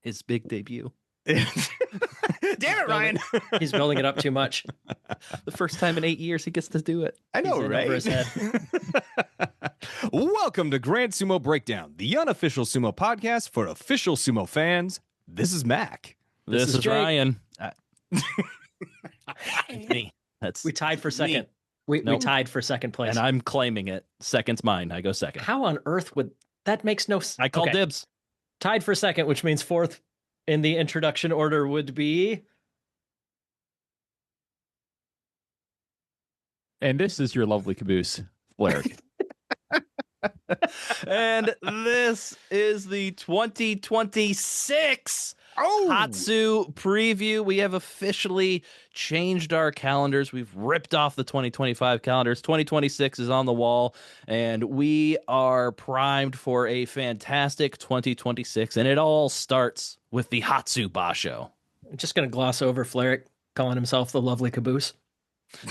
his big debut. Damn it, Ryan. He's building it up too much. The first time in 8 years he gets to do it. I know, He's in right? over his head. Welcome to Grand Sumo Breakdown, the unofficial sumo podcast for official sumo fans. This is Mac. This is Jake. Ryan. Me. We tied for second. We tied for second place. And I'm claiming it. Second's mine. I go second. How on earth would that makes no sense? I call dibs. Tied for second, which means fourth in the introduction order would be. And this is your lovely caboose, Flerick. And this is the 2026 Hatsu preview. We have officially changed our calendars. We've ripped off the 2025 calendars. 2026 is on the wall, and we are primed for a fantastic 2026. And it all starts with the Hatsu Basho. I'm just going to gloss over Flerick calling himself the lovely caboose.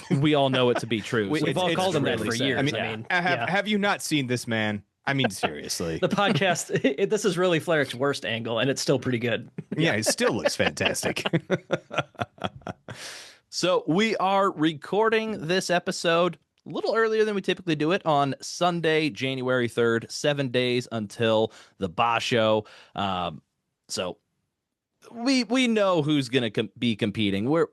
We all know it to be true. We've all called him that for really years. sad. Have you not seen this man? I mean, seriously. The podcast, this is really Flerick's worst angle, and it's still pretty good. Yeah, it still looks fantastic. So we are recording this episode a little earlier than we typically do it on Sunday, January 3rd, 7 days until the Basho. So we know who's going to be competing. We're,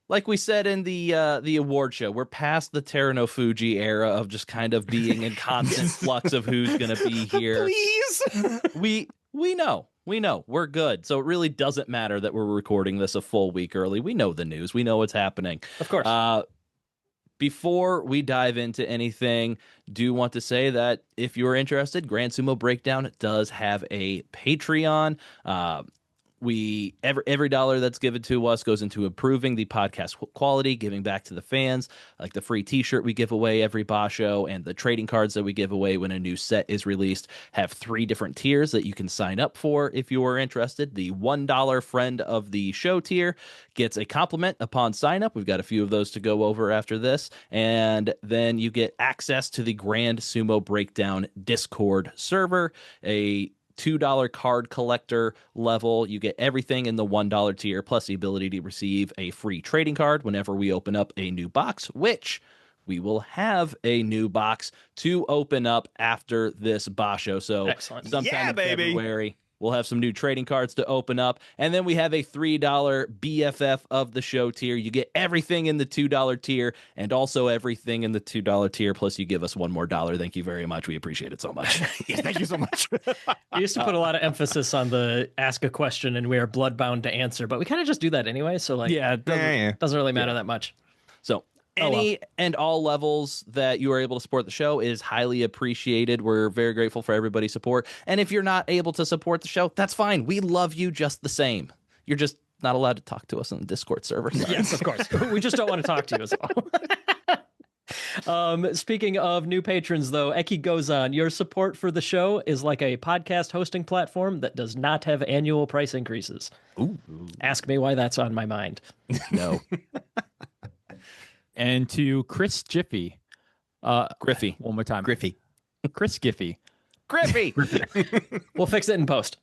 like we said in the award show, we're past the Terano Fuji era of just kind of being in constant flux of who's going to be here. Please. We know. We're good. So it really doesn't matter that we're recording this a full week early. We know the news. We know what's happening. Of course. Before we dive into anything, do want to say that if you're interested, Grand Sumo Breakdown does have a Patreon. Every dollar that's given to us goes into improving the podcast quality, giving back to the fans, like the free t-shirt we give away every Basho and the trading cards that we give away when a new set is released have 3 different tiers that you can sign up for if you are interested. The $1 friend of the show tier gets a compliment upon sign up. We've got a few of those to go over after this. And then you get access to the Grand Sumo Breakdown Discord server, a $2 card collector level. You get everything in the $1 tier, plus the ability to receive a free trading card whenever we open up a new box, which we will have a new box to open up after this Basho. So Excellent. sometime in February, we'll have some new trading cards to open up. And then we have a $3 BFF of the show tier. You get everything in the $2 tier and also everything in the $2 tier. Plus you give us $1 more. Thank you very much. We appreciate it so much. Yes, thank you so much. We used to put a lot of emphasis on the ask a question and we are bloodbound to answer, but we kind of just do that anyway. So it doesn't really matter that much. So any and all levels that you are able to support the show is highly appreciated. We're very grateful for everybody's support. And if you're not able to support the show, that's fine. We love you just the same. You're just not allowed to talk to us on the Discord server. Yes, of course. We just don't want to talk to you as well. Speaking of new patrons, though, Eki goes on. Your support for the show is like a podcast hosting platform that does not have annual price increases. Ooh. Ask me why that's on my mind. No. And to Chris Jiffy. Griffey. One more time. Griffey. Chris Giffy. Griffey. We'll fix it in post.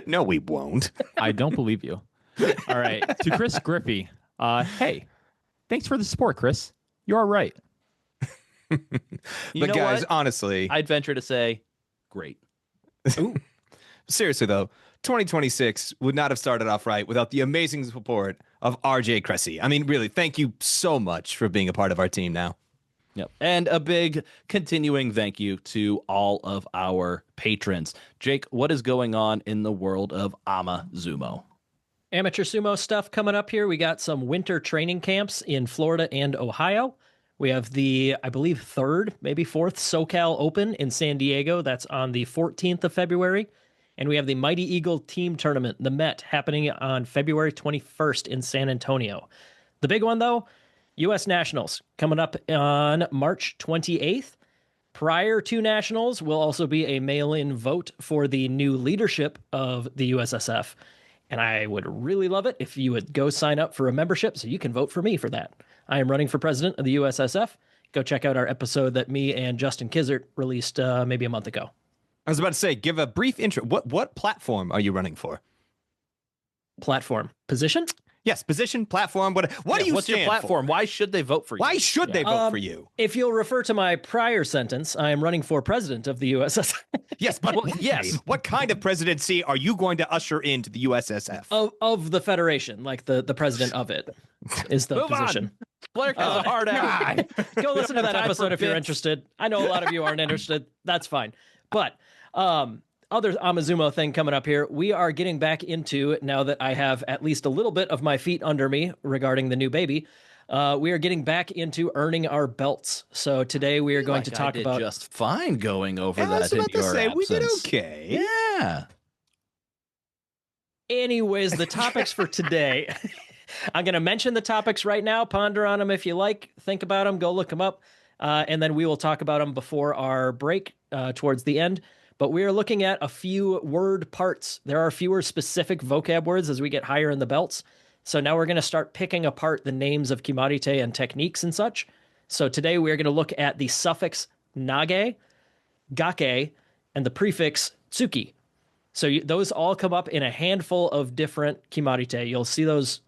No, we won't. I don't believe you. All right. To Chris Griffey. Hey, thanks for the support, Chris. You're all right. You But know guys, what? honestly, I'd venture to say, great. seriously though, 2026 would not have started off right without the amazing support of RJ Cressy. I mean, really, thank you so much for being a part of our team now. Yep. And a big continuing thank you to all of our patrons. Jake, what is going on in the world of Amasumo? Amateur sumo stuff coming up here. We got some winter training camps in Florida and Ohio. We have the, I believe, 3rd, maybe 4th SoCal Open in San Diego. That's on the 14th of February. And we have the Mighty Eagle Team Tournament, the Met, happening on February 21st in San Antonio. The big one, though, U.S. Nationals coming up on March 28th. Prior to Nationals will also be a mail-in vote for the new leadership of the USSF. And I would really love it if you would go sign up for a membership so you can vote for me for that. I am running for president of the USSF. Go check out our episode that me and Justin Kizert released maybe a month ago. I was about to say, give a brief intro. What platform are you running for? Platform. Position? Yes, position, platform. What do you What's your stand platform? for? Why should they vote for you? Why should they vote for you? If you'll refer to my prior sentence, I am running for president of the USSR. Yes, but yes. What kind of presidency are you going to usher into the USSF? of the Federation, like the president of it is the Move on. position. Blair has a hard out. Go listen to that Time episode for if you're bits. interested. I know a lot of you aren't interested. That's fine. But other Amasumo thing coming up here. We are getting back into, now that I have at least a little bit of my feet under me regarding the new baby, we are getting back into earning our belts. So today we are going to talk about just fine going over I that was in about to your say, we did absence. okay. Yeah. Anyways, the topics for today. I'm going to mention the topics right now. Ponder on them if you like. Think about them. Go look them up. And then we will talk about them before our break towards the end. But we are looking at a few word parts. There are fewer specific vocab words as we get higher in the belts. So now we're going to start picking apart the names of kimarite and techniques and such. So today we are going to look at the suffix nage, gake, and the prefix tsuki. So those all come up in a handful of different kimarite. You'll see those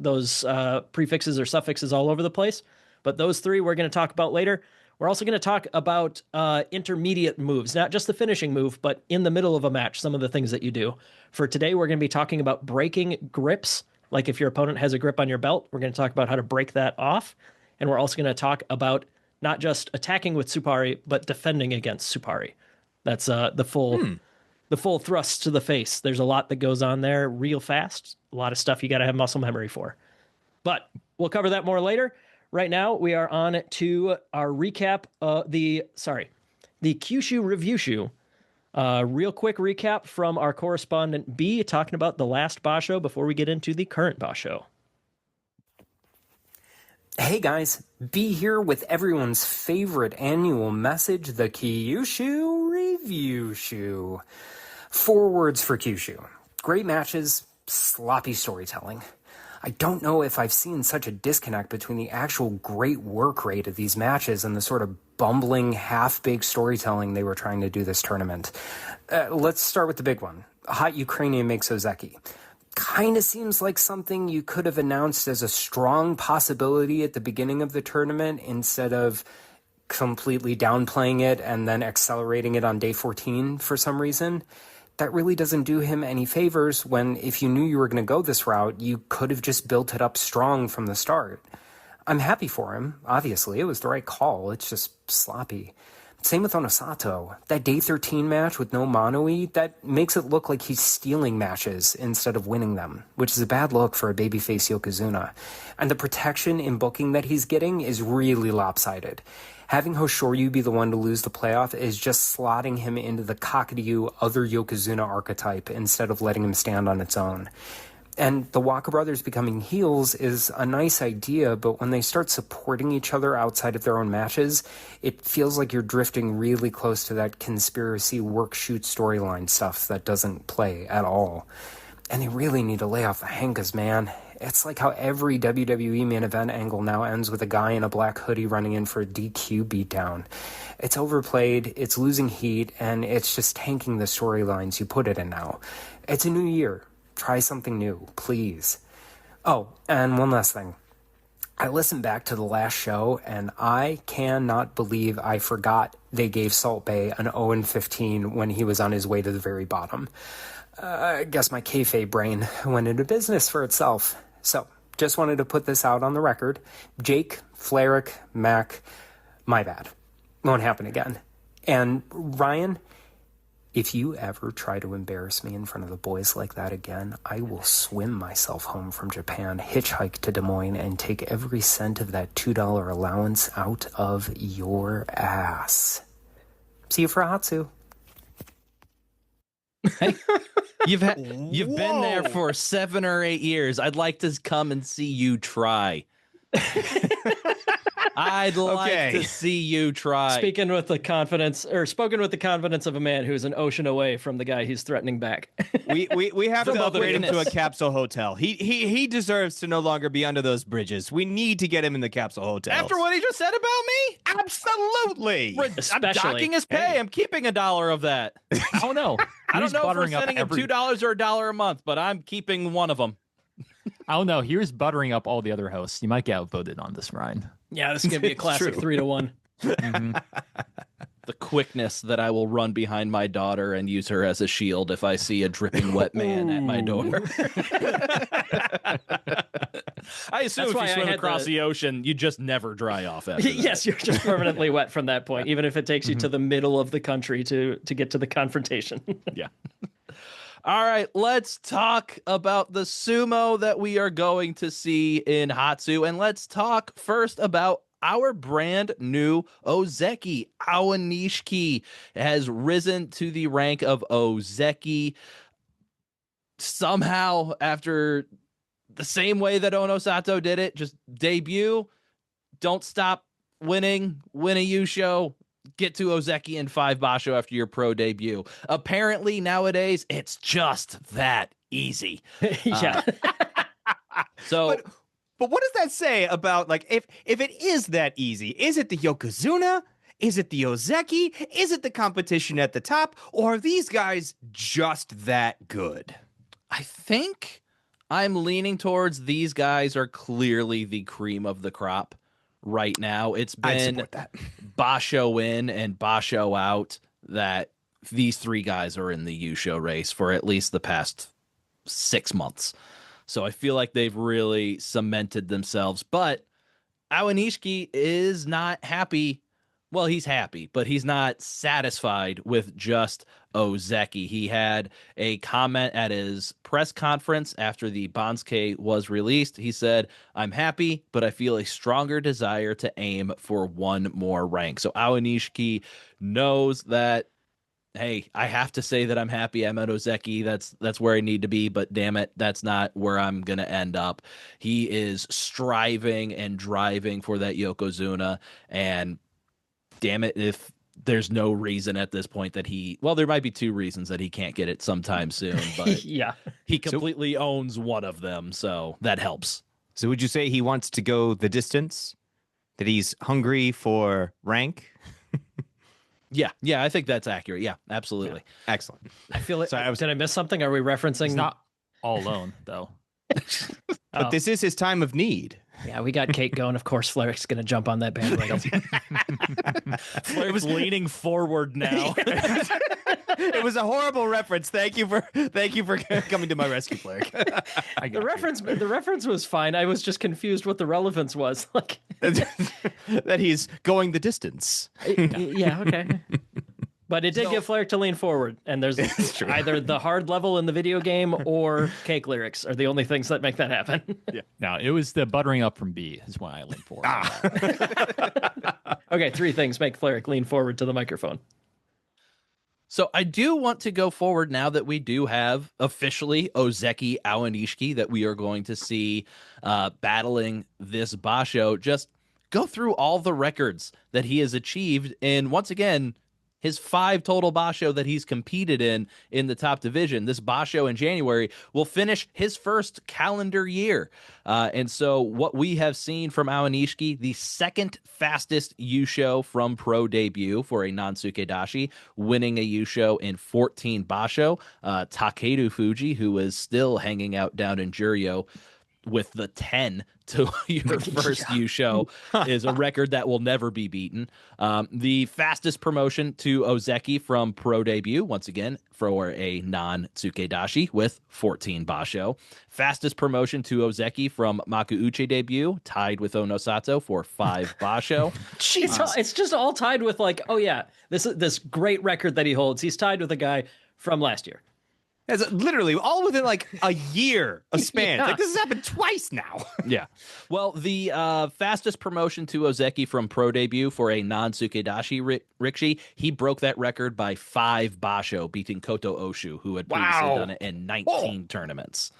prefixes or suffixes all over the place. But those three we're going to talk about later. We're also going to talk about intermediate moves, not just the finishing move, but in the middle of a match, some of the things that you do. For today, we're going to be talking about breaking grips. Like if your opponent has a grip on your belt, we're going to talk about how to break that off. And we're also going to talk about not just attacking with Supari, but defending against Supari. That's the full thrust to the face. There's a lot that goes on there real fast. A lot of stuff you got to have muscle memory for. But we'll cover that more later. Right now, we are on to our recap, the Kyushu Review Shoe. Real quick recap from our correspondent B, talking about the last Basho before we get into the current Basho. Hey guys, B here with everyone's favorite annual message, the Kyushu Review Shoe. 4 words for Kyushu. Great matches, sloppy storytelling. I don't know if I've seen such a disconnect between the actual great work rate of these matches and the sort of bumbling, half-baked storytelling they were trying to do this tournament. Let's start with the big one. Hot Ukrainian makes Ozeki. Kind of seems like something you could have announced as a strong possibility at the beginning of the tournament instead of completely downplaying it and then accelerating it on day 14 for some reason. That really doesn't do him any favors when, if you knew you were going to go this route, you could have just built it up strong from the start. I'm happy for him, obviously. It was the right call. It's just sloppy. Same with Onosato. That day 13 match with no Manui, that makes it look like he's stealing matches instead of winning them, which is a bad look for a babyface Yokozuna. And the protection in booking that he's getting is really lopsided. Having Hoshoryu be the one to lose the playoff is just slotting him into the Kakuryu other Yokozuna archetype instead of letting him stand on its own. And the Waka brothers becoming heels is a nice idea, but when they start supporting each other outside of their own matches, it feels like you're drifting really close to that conspiracy work-shoot storyline stuff that doesn't play at all. And they really need to lay off the hankas, man. It's like how every WWE main event angle now ends with a guy in a black hoodie running in for a DQ beatdown. It's overplayed, it's losing heat, and it's just tanking the storylines you put it in now. It's a new year. Try something new, please. Oh, and one last thing. I listened back to the last show, and I cannot believe I forgot they gave Salt Bae an 0-15 when he was on his way to the very bottom. I guess my kayfabe brain went into business for itself. So, just wanted to put this out on the record. Jake, Flerick, Mac, my bad. Won't happen again. And Ryan, if you ever try to embarrass me in front of the boys like that again, I will swim myself home from Japan, hitchhike to Des Moines, and take every cent of that $2 allowance out of your ass. See you for Hatsu. Hey, you've been there for 7 or 8 years. I'd like to come and see you try. I'd like Okay. to see you try. Spoken with the confidence of a man who's an ocean away from the guy he's threatening back. We have The to upgrade him to a goodness. capsule hotel. He deserves to no longer be under those bridges. We need to get him in the capsule hotel. After what he just said about me? Absolutely. I'm Especially. docking his pay. I'm keeping $1 of that. I don't know. I don't Here's know if we're buttering up sending him every. $2 or $1 a month, but I'm keeping one of them. I don't know. Here's buttering up all the other hosts. You might get outvoted on this, Ryan. Yeah, this is gonna be a classic True. 3-1. The quickness that I will run behind my daughter and use her as a shield if I see a dripping wet man at my door. I assume That's if why you I swim had across the- the ocean, you just never dry off after that. Yes, you're just permanently wet from that point, even if it takes you to the middle of the country to get to the confrontation. Yeah. All right, let's talk about the sumo that we are going to see in Hatsu. And let's talk first about our brand new Ozeki. Awanishiki has risen to the rank of Ozeki. Somehow, after the same way that Onosato did it, just debut, don't stop winning, win a Yusho, get to Ozeki in 5 Basho after your pro debut. Apparently, nowadays, it's just that easy. Yeah. So, But what does that say about, like, if it is that easy? Is it the Yokozuna? Is it the Ozeki? Is it the competition at the top? Or are these guys just that good? I think I'm leaning towards these guys are clearly the cream of the crop right now. It's I been support that. Basho in and Basho out that these 3 guys are in the Yusho race for at least the past 6 months. So I feel like they've really cemented themselves. But Awanishiki is not happy. Well, he's happy, but he's not satisfied with just Ozeki. He had a comment at his press conference after the Bansuke was released. He said, "I'm happy, but I feel a stronger desire to aim for 1 more rank." So Awanishiki knows that, hey, I have to say that I'm happy I'm at Ozeki. That's where I need to be, but damn it, that's not where I'm going to end up. He is striving and driving for that Yokozuna, and damn it, if there's no reason at this point that there might be 2 reasons that he can't get it sometime soon, but Yeah. he completely owns one of them, so that helps. So would you say he wants to go the distance? That he's hungry for rank? Yeah, I think that's accurate. Yeah, absolutely. Excellent. I feel like Sorry, did I miss something? Are we referencing He's not all alone, though. But this is his time of need. Yeah, we got Kate going. Of course, Fleric's going to jump on that bandwagon. Flair's leaning forward now. It was a horrible reference. Thank you for coming to my rescue, Flair. I got The reference was fine. I was just confused what the relevance was. Like, That he's going the distance. yeah, okay. But it did get Fleric to lean forward, and there's either the hard level in the video game or cake lyrics are the only things that make that happen. No, it was the buttering up from B is why I leaned forward. Okay, 3 things make Fleric lean forward to the microphone. So I do want to go forward now that we do have officially Ozeki Awanishiki that we are going to see battling this Basho. Just go through all the records that he has achieved. And once again, his 5 total Basho that he's competed in the top division. This Basho in January will finish his first calendar year. And so what we have seen from Awanishiki, the 2nd fastest Yusho from pro debut for a non-Tsukedashi, winning a Yusho in 14 Basho. Takeru Fuji, who is still hanging out down in Juryo with the 10 to your first Yusho, is a record that will never be beaten. The fastest promotion to Ozeki from pro debut, once again, for a non-Tsukedashi with 14 Basho. Fastest promotion to Ozeki from Makuuchi debut, tied with Onosato for 5 Basho. It's just all tied with like, oh yeah, this great record that he holds. He's tied with a guy from last year. As literally all within like a year of span. Yeah. Like this has happened twice now. Yeah. Well, the fastest promotion to Ozeki from pro debut for a non-Tsukedashi Rikshi, he broke that record by 5 Basho, beating Koto Oshu, who had previously done it in 19 tournaments.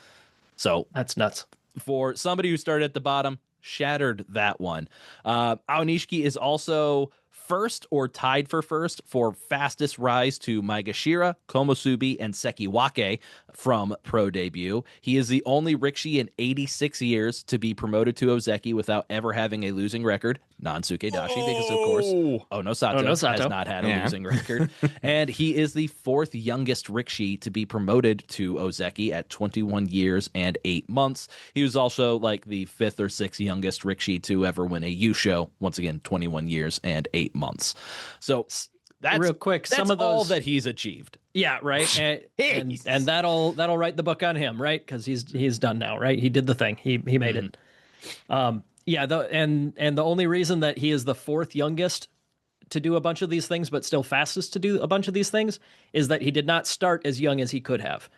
So That's nuts. for somebody who started at the bottom, shattered that one. Aonishiki is also first or tied for first for fastest rise to Maegashira, Komusubi, and Sekiwake from pro debut. He is the only Rikishi in 86 years to be promoted to Ozeki without ever having a losing record. Non-Sukedashi, because of course Onosato has not had a losing record. And he is the fourth youngest Rikishi to be promoted to Ozeki at 21 years and 8 months. He was also like the fifth or sixth youngest Rikishi to ever win a Yusho. Once again, 21 years and 8 months. So that's real quick. That's some of those, all that he's achieved. Yeah, right. And that'll write the book on him, right? Because he's done now, right? He did the thing. He made it. Yeah. And the only reason that he is the fourth youngest to do a bunch of these things, but still fastest to do a bunch of these things, is that he did not start as young as he could have.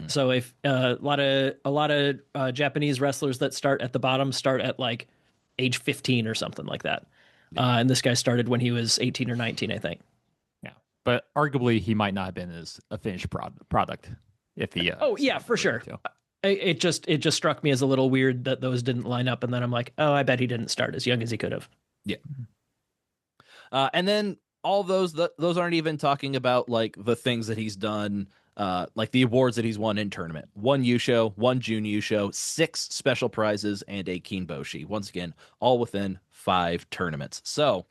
So if a lot of Japanese wrestlers that start at the bottom start at like age 15 or something like that. And this guy started when he was 18 or 19, I think. Yeah, but arguably he might not have been as a finished product if he. Oh yeah, for sure. It just struck me as a little weird that those didn't line up, and then I'm like, oh, I bet he didn't start as young as he could have. Yeah. And then all those aren't even talking about like the things that he's done. Like the awards that he's won in tournament. 1 Yusho, 1 Jun Yusho, 6 special prizes, and a Kinboshi. Once again, all within 5 tournaments. So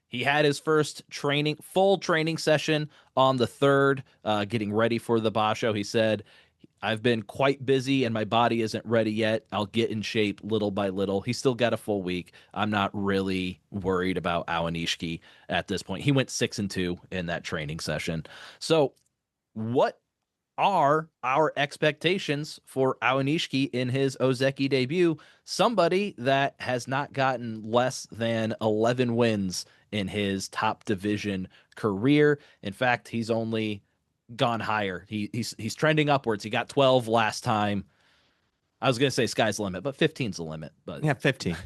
he had his first full training session on the 3rd, getting ready for the Basho. He said, I've been quite busy and my body isn't ready yet. I'll get in shape little by little. He's still got a full week. I'm not really worried about Aonishiki at this point. He went 6-2 in that training session. So what are our expectations for Aonishiki in his Ozeki debut? Somebody that has not gotten less than 11 wins in his top division career. In fact, he's only gone higher. He's trending upwards. He got 12 last time. I was going to say sky's the limit, but 15's the limit. But yeah, 15.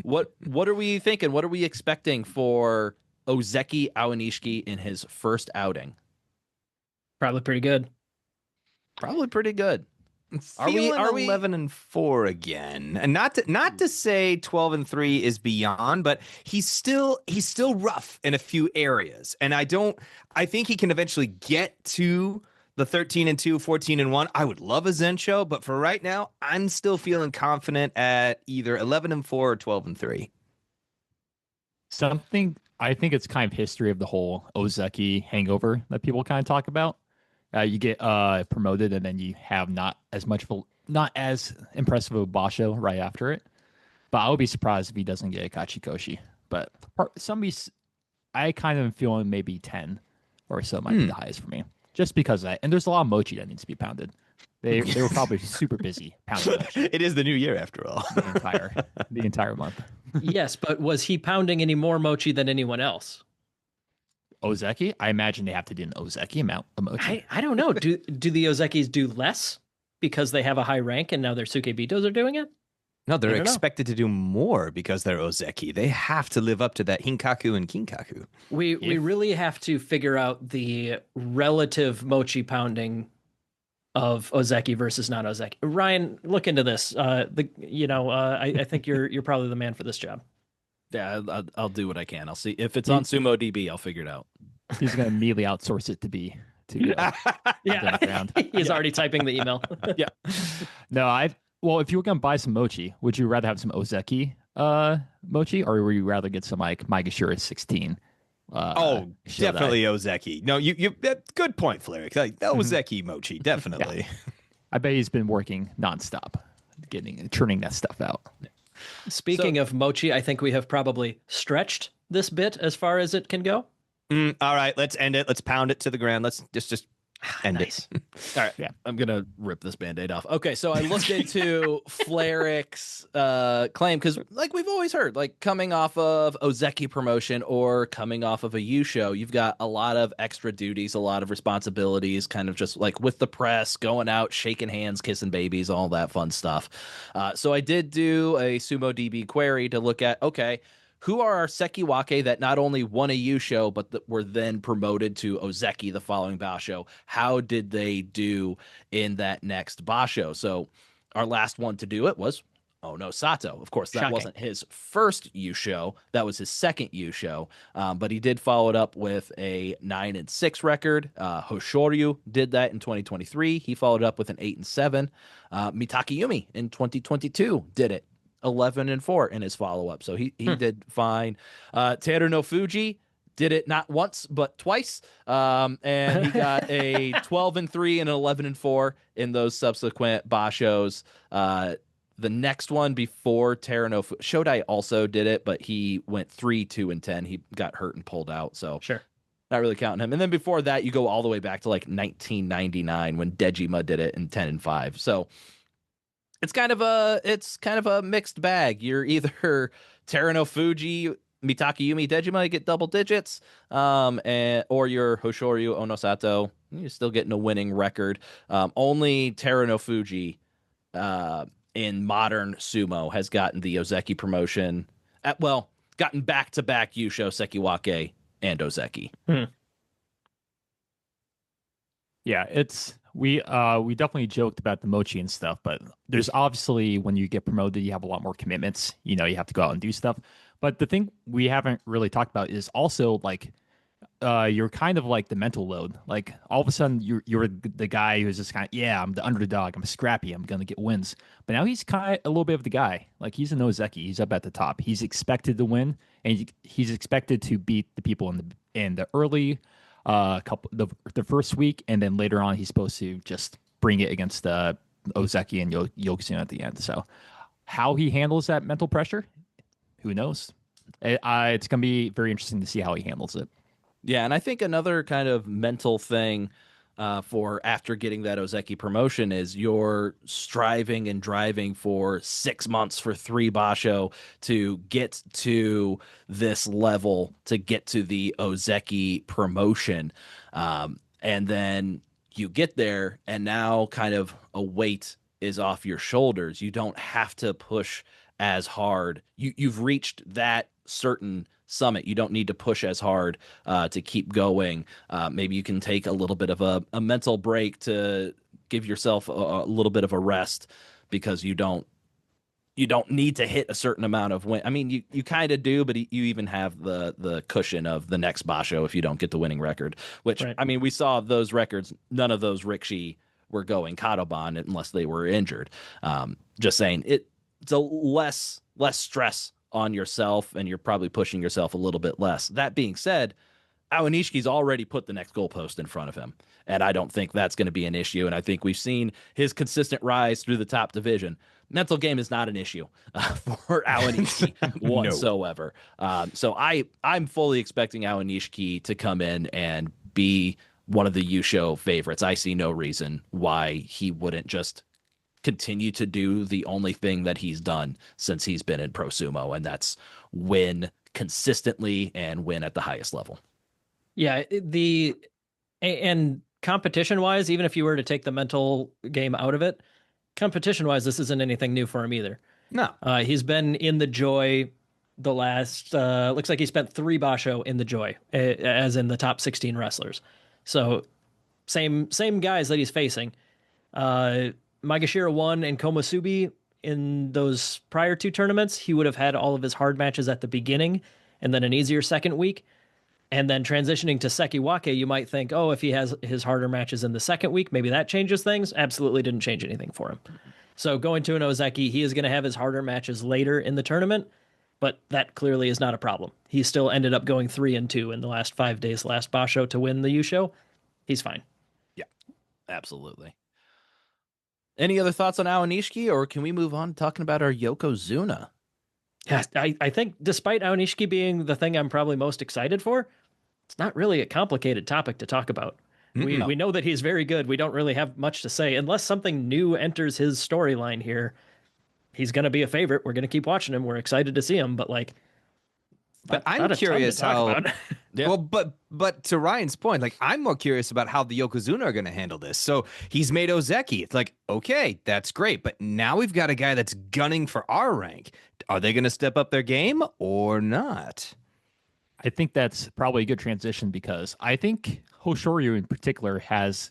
What are we thinking? What are we expecting for Ozeki Aonishiki in his first outing? Probably pretty good. Probably pretty good. Are we 11-4 again? And not to say 12-3 is beyond, but he's still rough in a few areas. And I think he can eventually get to the 13-2, 14-1. I would love a Zen show, but for right now, I'm still feeling confident at either 11-4 or 12-3. Something I think it's kind of history of the whole Ozeki hangover that people kind of talk about. You get promoted and then you have not as impressive of a Basho right after it. But I would be surprised if he doesn't get a Kachikoshi. But I kind of am feeling maybe 10 or so might be the highest for me. Just because of that. And there's a lot of mochi that needs to be pounded. They were probably super busy pounding mochi. It is the new year after all. The entire month. Yes, but was he pounding any more mochi than anyone else? Ozeki? I imagine they have to do an Ozeki amount of mochi. I don't know. Do the Ozekis do less because they have a high rank and now their Sukebitos are doing it? No, they're expected to do more because they're Ozeki. They have to live up to that Hinkaku and Kinkaku. We really have to figure out the relative mochi pounding of Ozeki versus not Ozeki. Ryan, look into this. I think you're probably the man for this job. Yeah, I'll do what I can. I'll see if it's on Sumo DB. I'll figure it out. He's going to immediately outsource it to He's already typing the email. Yeah. No, if you were going to buy some mochi, would you rather have some Ozeki mochi, or would you rather get some like Maegashira 16? Definitely Ozeki. No, you good point, Flarik. Like Ozeki mochi, definitely. Yeah. I bet he's been working nonstop, churning that stuff out. Speaking of mochi, I think we have probably stretched this bit as far as it can go. All right, let's end it. Let's pound it to the ground. Let's just end it. All right, yeah, I'm gonna rip this Band-Aid off. Okay, so I looked into Flarik's claim because, like we've always heard, like coming off of Ozeki promotion or coming off of a Yusho, you've got a lot of extra duties, a lot of responsibilities, kind of just like with the press, going out, shaking hands, kissing babies, all that fun stuff. So I did do a Sumo DB query to look at, okay, who are our Sekiwake that not only won a Yusho, but that were then promoted to Ozeki the following Basho? How did they do in that next Basho? So our last one to do it was Oh no, Sato. Of course, that Shocking. wasn't his first Yusho. That was his second Yusho. But he did follow it up with a 9-6 record. Hoshoryu did that in 2023. He followed up with an 8-7. Mitake Yumi in 2022 did it 11-4 in his follow up. So he did fine. Teru no Fuji did it not once but twice, and he got a 12-3 and an 11-4 in those subsequent Bashos. The next one before Terano Shodai also did it, but he went 3-2-10. He got hurt and pulled out, so Sure. not really counting him. And then before that, you go all the way back to like 1999 when Dejima did it in 10-5. So it's kind of a mixed bag. You're either Terano Fuji, Mitake Yumi, Dejima, you get double digits, or you're Hoshoryu Onosato, you're still getting a winning record. Only Terano Fuji in modern sumo has gotten the Ozeki promotion, gotten back-to-back Yusho, Sekiwake, and Ozeki. Yeah, we definitely joked about the mochi and stuff, but there's obviously when you get promoted, you have a lot more commitments. You have to go out and do stuff. But the thing we haven't really talked about is also like you're kind of like the mental load. Like all of a sudden you're the guy who's just kind of, I'm the underdog, I'm scrappy, I'm gonna get wins. But now he's kind of a little bit of the guy. Like he's an Ozeki, he's up at the top. He's expected to win, and he's expected to beat the people in the early the first week, and then later on he's supposed to just bring it against Ozeki and Yokozuna at the end. So how he handles that mental pressure, who knows? It's going to be very interesting to see how he handles it. Yeah, and I think another kind of mental thing for after getting that Ozeki promotion is you're striving and driving for 6 months for 3 Basho to get to this level, to get to the Ozeki promotion. And then you get there, and now kind of a weight is off your shoulders. You don't have to push as hard. You've reached that certain summit. You don't need to push as hard to keep going. Maybe you can take a little bit of a mental break to give yourself a little bit of a rest, because you don't need to hit a certain amount of win. I mean, you kind of do, but you even have the cushion of the next Basho if you don't get the winning record, which, right. I mean, we saw those records. None of those Rikshi were going Kadoban unless they were injured. Just saying, it's a less stress on yourself, and you're probably pushing yourself a little bit less. That being said, Aonishiki's already put the next goalpost in front of him, and I don't think that's going to be an issue. And I think we've seen his consistent rise through the top division. Mental game is not an issue for Aonishiki whatsoever. So I'm fully expecting Aonishiki to come in and be one of the Yusho favorites. I see no reason why he wouldn't just continue to do the only thing that he's done since he's been in pro sumo, and that's win consistently and win at the highest level. Yeah, and competition wise, even if you were to take the mental game out of it, competition wise, this isn't anything new for him either. No, he's been in the Joy the last looks like he spent 3 Basho in the Joy, as in the top 16 wrestlers. So same guys that he's facing. Magashira won and Komusubi in those prior 2 tournaments. He would have had all of his hard matches at the beginning and then an easier second week. And then transitioning to Sekiwake, you might think, oh, if he has his harder matches in the second week, maybe that changes things. Absolutely didn't change anything for him. So going to an Ozeki, he is going to have his harder matches later in the tournament, but that clearly is not a problem. He still ended up going 3-2 in the last 5 days, last Basho, to win the Yusho. He's fine. Yeah, absolutely. Any other thoughts on Aonishiki, or can we move on talking about our Yokozuna? Yeah, I think despite Aonishiki being the thing I'm probably most excited for, it's not really a complicated topic to talk about. Mm-hmm. We know that he's very good. We don't really have much to say. Unless something new enters his storyline here, he's going to be a favorite. We're going to keep watching him. We're excited to see him, but I'm curious how. Yeah. Well, but to Ryan's point, I'm more curious about how the Yokozuna are going to handle this. So he's made Ozeki. It's like, okay, that's great, but now we've got a guy that's gunning for our rank. Are they going to step up their game or not? I think that's probably a good transition, because I think Hoshoryu in particular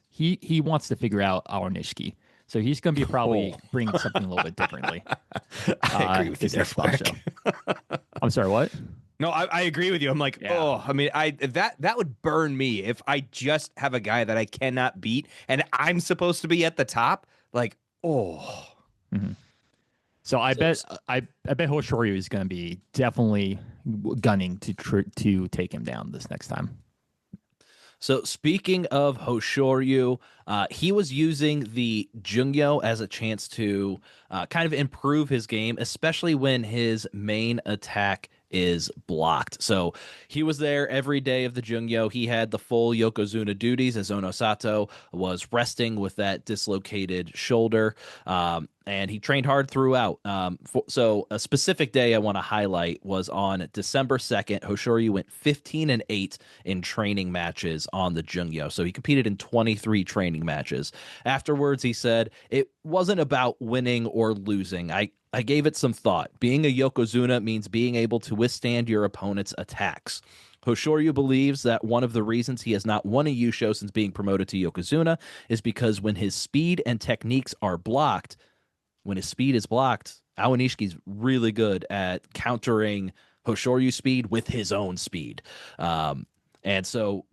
he wants to figure out Aonishiki. So he's going to be probably bringing something a little bit differently. I agree with you this there, next boss Fleck. show. I'm sorry, what? No, I agree with you. I'm like, Yeah. oh, I mean, that would burn me if I just have a guy that I cannot beat and I'm supposed to be at the top. Like, oh. Mm-hmm. So I bet Hoshoryu is going to be definitely gunning to take him down this next time. So speaking of Hoshoryu, he was using the Jungyo as a chance to kind of improve his game, especially when his main attack is blocked. So he was there every day of the Jungyo. He had the full Yokozuna duties as Onosato was resting with that dislocated shoulder. And he trained hard throughout. So a specific day I want to highlight was on December 2nd. Hoshoryu went 15-8 in training matches on the Jungyo. So he competed in 23 training matches. Afterwards, he said, it wasn't about winning or losing. I gave it some thought. Being a Yokozuna means being able to withstand your opponent's attacks. Hoshoryu believes that one of the reasons he has not won a Yusho since being promoted to Yokozuna is because when his speed and techniques are blocked, Awanishiki's really good at countering Hoshoryu's speed with his own speed. And so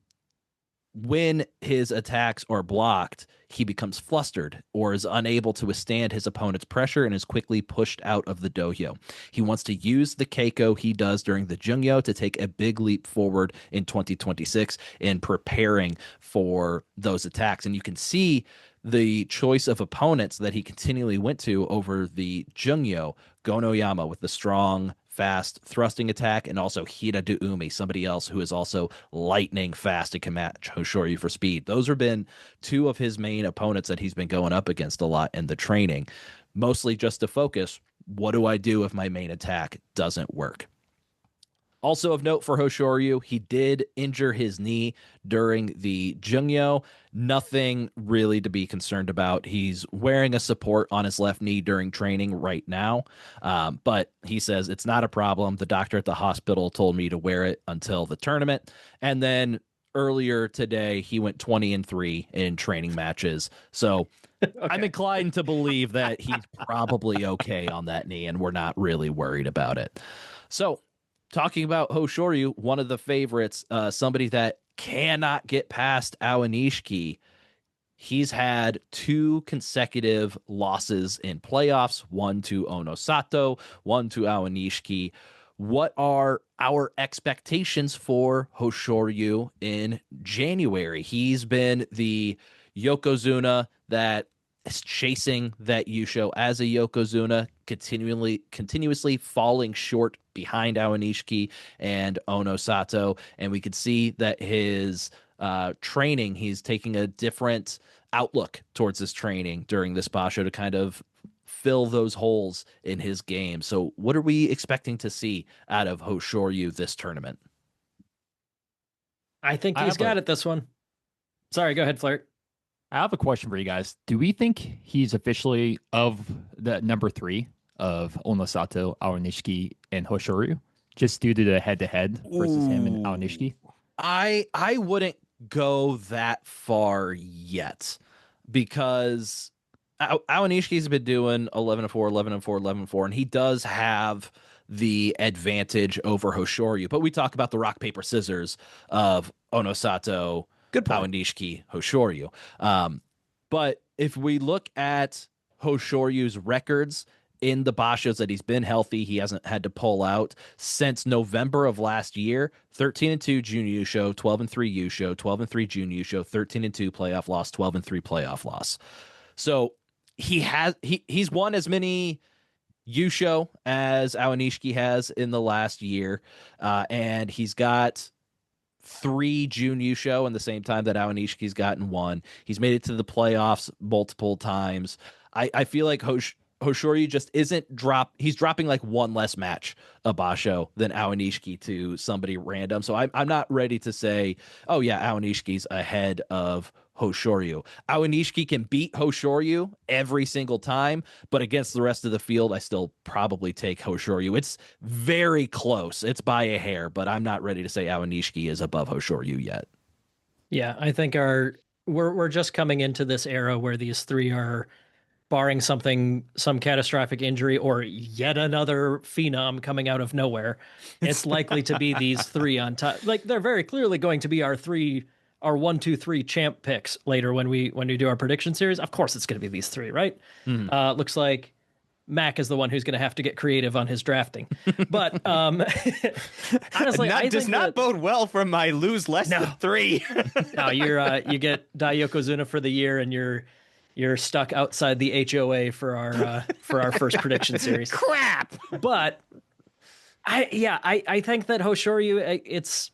when his attacks are blocked, he becomes flustered or is unable to withstand his opponent's pressure and is quickly pushed out of the dohyo. He wants to use the keiko he does during the Jungyo to take a big leap forward in 2026 in preparing for those attacks. And you can see the choice of opponents that he continually went to over the Jungyo, Gonoyama with the strong, fast thrusting attack, and also Hiradoumi, somebody else who is also lightning fast and can match Hoshoryu for speed. Those have been two of his main opponents that he's been going up against a lot in the training, mostly just to focus, what do I do if my main attack doesn't work? Also of note for Hoshoryu, he did injure his knee during the Jungyo. Nothing really to be concerned about. He's wearing a support on his left knee during training right now, but he says it's not a problem. The doctor at the hospital told me to wear it until the tournament. And then earlier today, he went 20-3 in training matches. So okay. I'm inclined to believe that he's probably okay on that knee, and we're not really worried about it. So talking about Hoshoryu, one of the favorites, somebody that cannot get past Awanishiki. He's had 2 consecutive losses in playoffs, one to Onosato, one to Awanishiki. What are our expectations for Hoshoryu in January? He's been the Yokozuna that is chasing that Yusho as a Yokozuna, continuously falling short behind Awanishiki and Onosato. And we could see that his training, he's taking a different outlook towards his training during this Basho to kind of fill those holes in his game. So what are we expecting to see out of Hoshoryu this tournament? I think he's got it this one. Sorry, go ahead, Flirt. I have a question for you guys. Do we think he's officially of the number 3 of Onosato, Awanishiki, and Hoshoryu, just due to the head-to-head versus him and Awanishiki? I wouldn't go that far yet, because Awanishiki's been doing 11-4, 11-4, 11-4, and he does have the advantage over Hoshoryu. But we talk about the rock, paper, scissors of Onosato, Awanishiki, Hoshoryu. But if we look at Hoshoryu's records in the Bashos that he's been healthy, he hasn't had to pull out since November of last year. 13-2 Jun Yusho, 12-3 Yusho, 12-3 Jun Yusho, 13-2 playoff loss, 12-3 playoff loss. So he's won as many Yusho as Awanishiki has in the last year, and he's got 3 Jun Yusho in the same time that Awanishiki's gotten 1. He's made it to the playoffs multiple times. I feel like Hoshoryu just he's dropping like 1 less match a Basho than Awanishiki to somebody random. So I'm not ready to say, oh yeah, Awanishiki's ahead of Hoshoryu. Awanishiki can beat Hoshoryu every single time, but against the rest of the field, I still probably take Hoshoryu. It's very close. It's by a hair, but I'm not ready to say Awanishiki is above Hoshoryu yet. Yeah, I think we're just coming into this era where these 3 are barring some catastrophic injury or yet another phenom coming out of nowhere, it's likely to be these three on top. Like they're very clearly going to be our 1, 2, 3 champ picks later when we do our prediction series. Of course, it's going to be these three, right? Looks like Mac is the one who's going to have to get creative on his drafting. But honestly, I does think not bode well for my lose less than 3. No, you get Dai Yokozuna for the year, and you're stuck outside the HOA for our first prediction series. Crap. But I think that Hoshoryu, it's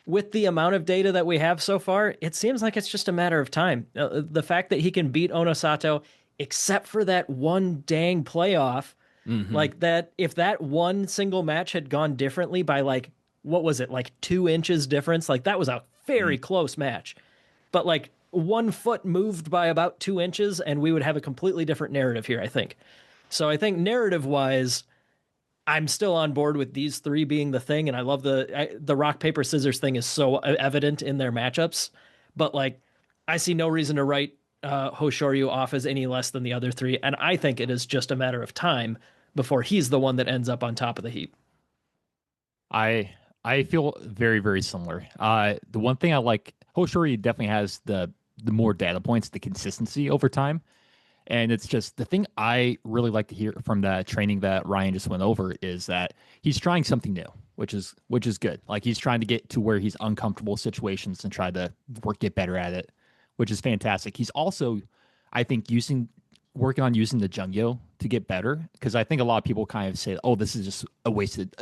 with the amount of data that we have so far, it seems like it's just a matter of time. The fact that he can beat Onosato, except for that one dang playoff, like that, if that one single match had gone differently by like, what was it, like 2 inches difference? Like that was a very close match, but like 1 foot moved by about 2 inches, and we would have a completely different narrative here, I think. So I think narrative wise, I'm still on board with these three being the thing, and I love the rock paper scissors thing is so evident in their matchups. But like, I see no reason to write Hoshoryu off as any less than the other three, and I think it is just a matter of time before he's the one that ends up on top of the heap. I feel very, very similar. The one thing I like, Hoshoryu definitely has the more data points, the consistency over time. And it's just the thing I really like to hear from the training that Ryan just went over is that he's trying something new, which is good. Like he's trying to get to where he's uncomfortable situations and try to get better at it, which is fantastic. He's also, I think, working on using the Jungyo to get better, because I think a lot of people kind of say, "Oh, this is just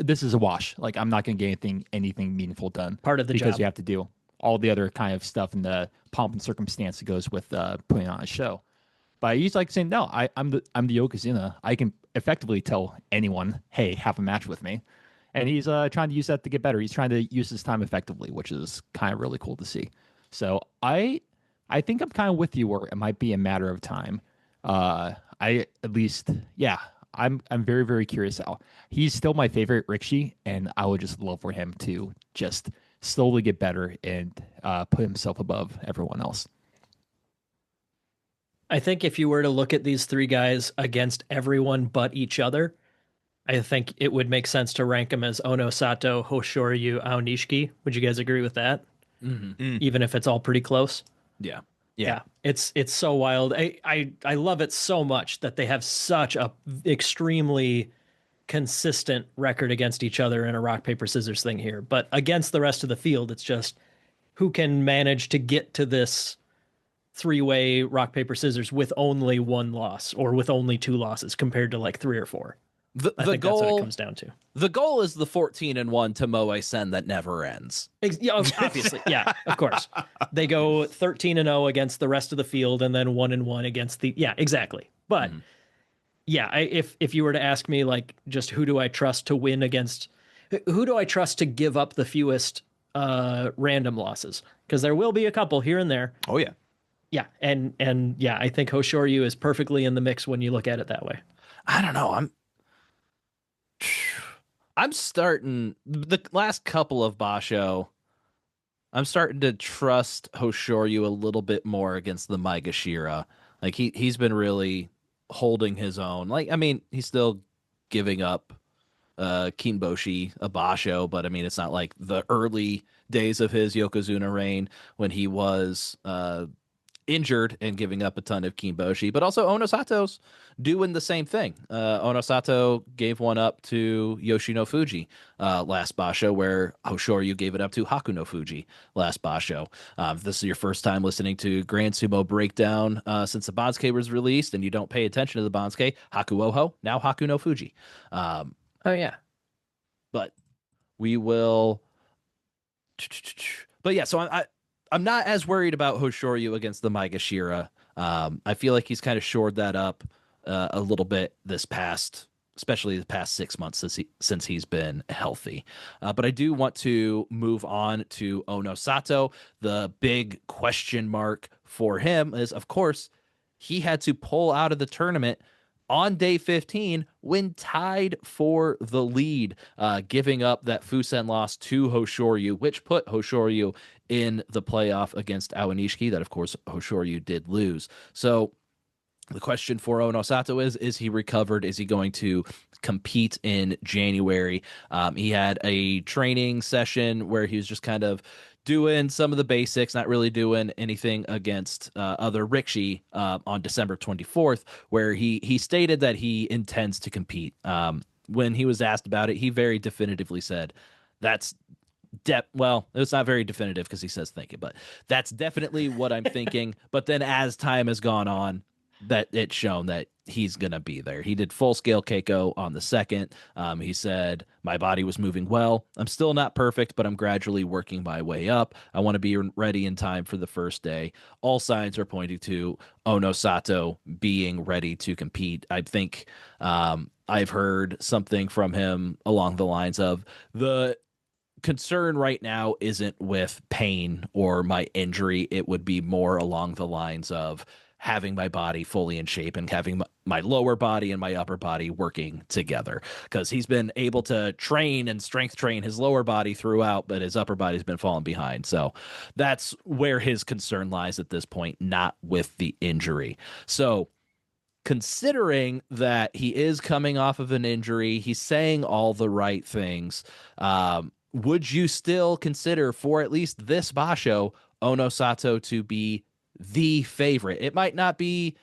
this is a wash. Like I'm not going to get anything meaningful done." Part of the because job. you have to do all the other kind of stuff and the pomp and circumstance that goes with putting on a show. But he's like saying, "No, I'm the Yokozuna. I can effectively tell anyone, hey, have a match with me." And he's trying to use that to get better. He's trying to use his time effectively, which is kind of really cool to see. So I think I'm kind of with you where it might be a matter of time. I'm very, very curious how he's still my favorite Rikishi, and I would just love for him to just slowly get better and put himself above everyone else. I think if you were to look at these three guys against everyone but each other, I think it would make sense to rank them as Onosato, Hoshoryu, Aonishiki. Would you guys agree with that? Even if it's all pretty close? Yeah. It's so wild. I love it so much that they have such a extremely consistent record against each other in a rock, paper, scissors thing here. But against the rest of the field, it's just who can manage to get to this 3-way rock, paper, scissors with only 1 loss or with only 2 losses compared to like 3 or 4. I think that's what it comes down to. The goal is the 14-1 Tomoe Sen that never ends. Yeah, obviously. Yeah, of course. They go 13-0 against the rest of the field and then 1-1 against the... Yeah, exactly. But yeah, if you were to ask me, like, just who do I trust to win against... Who do I trust to give up the fewest random losses? Because there will be a couple here and there. Oh, yeah. Yeah, and yeah, I think Hoshoryu is perfectly in the mix when you look at it that way. I don't know. I'm starting the last couple of Basho. I'm starting to trust Hoshoryu a little bit more against the Maegashira. Like he's been really holding his own. Like I mean, he's still giving up Kinboshi a Basho, but I mean it's not like the early days of his Yokozuna reign when he was injured and giving up a ton of Kinboshi, but also Onosato's doing the same thing. Onosato gave one up to Yoshino Fuji last Basho, where Hoshoryu gave it up to Haku no Fuji last Basho. If this is your first time listening to Grand Sumo Breakdown since the Bansuke was released and you don't pay attention to the Bansuke, Haku Oho, now Haku no Fuji. Oh, yeah. But we will... But yeah, so I'm not as worried about Hoshoryu against the Maegashira. I feel like he's kind of shored that up a little bit especially the past 6 months since he's been healthy. But I do want to move on to Onosato. The big question mark for him is, of course, he had to pull out of the tournament on day 15 when tied for the lead, giving up that Fusen loss to Hoshoryu, which put Hoshoryu in the playoff against Aonishiki that, of course, Hoshoryu did lose. So The question for Onosato is he recovered? Is he going to compete in January? He had a training session where he was just kind of doing some of the basics, not really doing anything against other Rikshi on December 24th, where he stated that he intends to compete. When he was asked about it, he very definitively said, that's well, it's not very definitive because he says thinking, but that's definitely what I'm thinking. But then as time has gone on, that it's shown that he's gonna be there. He did full scale Keiko on the 2nd. He said my body was moving well. I'm still not perfect, but I'm gradually working my way up. I want to be ready in time for the first day. All signs are pointing to Onosato being ready to compete. I think I've heard something from him along the lines of the concern right now isn't with pain or my injury. It would be more along the lines of having my body fully in shape and having my lower body and my upper body working together, because he's been able to train and strength train his lower body throughout, but his upper body's been falling behind. So that's where his concern lies at this point, not with the injury. So considering that he is coming off of an injury, he's saying all the right things. Would you still consider, for at least this Basho, Onosato to be the favorite? It might not be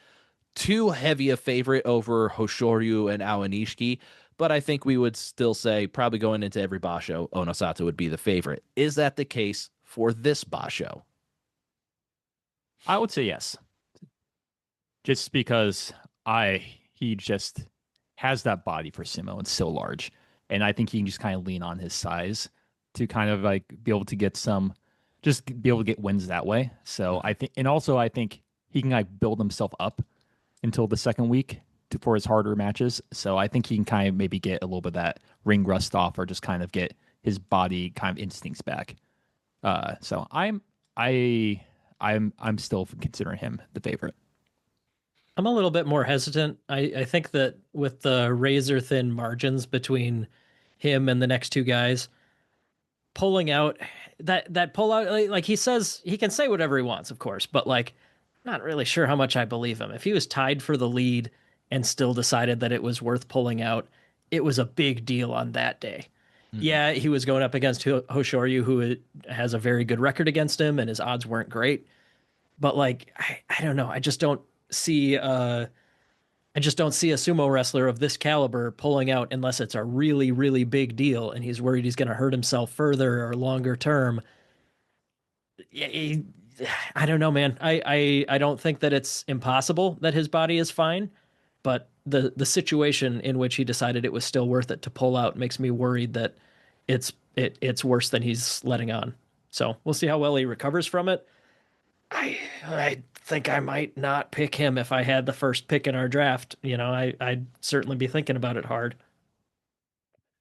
too heavy a favorite over Hoshoryu and Awanishiki, but I think we would still say probably going into every Basho, Onosato would be the favorite. Is that the case for this Basho? I would say yes. Just because he just has that body for Sumo. It's so large. And I think he can just kind of lean on his size to kind of like be able to get just be able to get wins that way. So I think, and also I think he can like build himself up until the second week for his harder matches. So I think he can kind of maybe get a little bit of that ring rust off, or just kind of get his body kind of instincts back. So I'm still considering him the favorite. I'm a little bit more hesitant. I think that with the razor thin margins between him and the next two guys, pulling out that pull out, like he says, he can say whatever he wants, of course, but like, not really sure how much I believe him. If he was tied for the lead and still decided that it was worth pulling out, it was a big deal on that day. Mm-hmm. Yeah, he was going up against Hoshoryu, who has a very good record against him, and his odds weren't great. But like, I don't know. I just don't see a sumo wrestler of this caliber pulling out unless it's a really, really big deal and he's worried he's going to hurt himself further or longer term. I don't know, man. I don't think that it's impossible that his body is fine, but the situation in which he decided it was still worth it to pull out makes me worried that it's worse than he's letting on. So we'll see how well he recovers from it. I think I might not pick him if I had the first pick in our draft. You know, I'd certainly be thinking about it hard.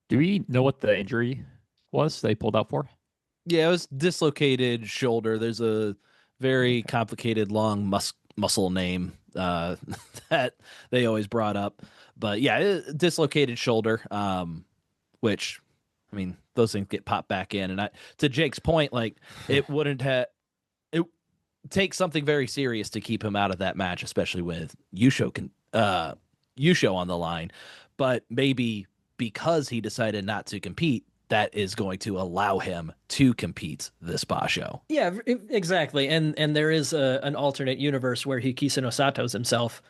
Do we know what the injury was they pulled out for? Yeah, it was dislocated shoulder. There's a very complicated long muscle name that they always brought up. But yeah, dislocated shoulder, which, I mean, those things get popped back in. And to Jake's point, like, it wouldn't have... take something very serious to keep him out of that match, especially with Yusho on the line. But maybe because he decided not to compete, that is going to allow him to compete this Basho. Yeah, exactly. And there is an alternate universe where he Kiseno-sato's himself,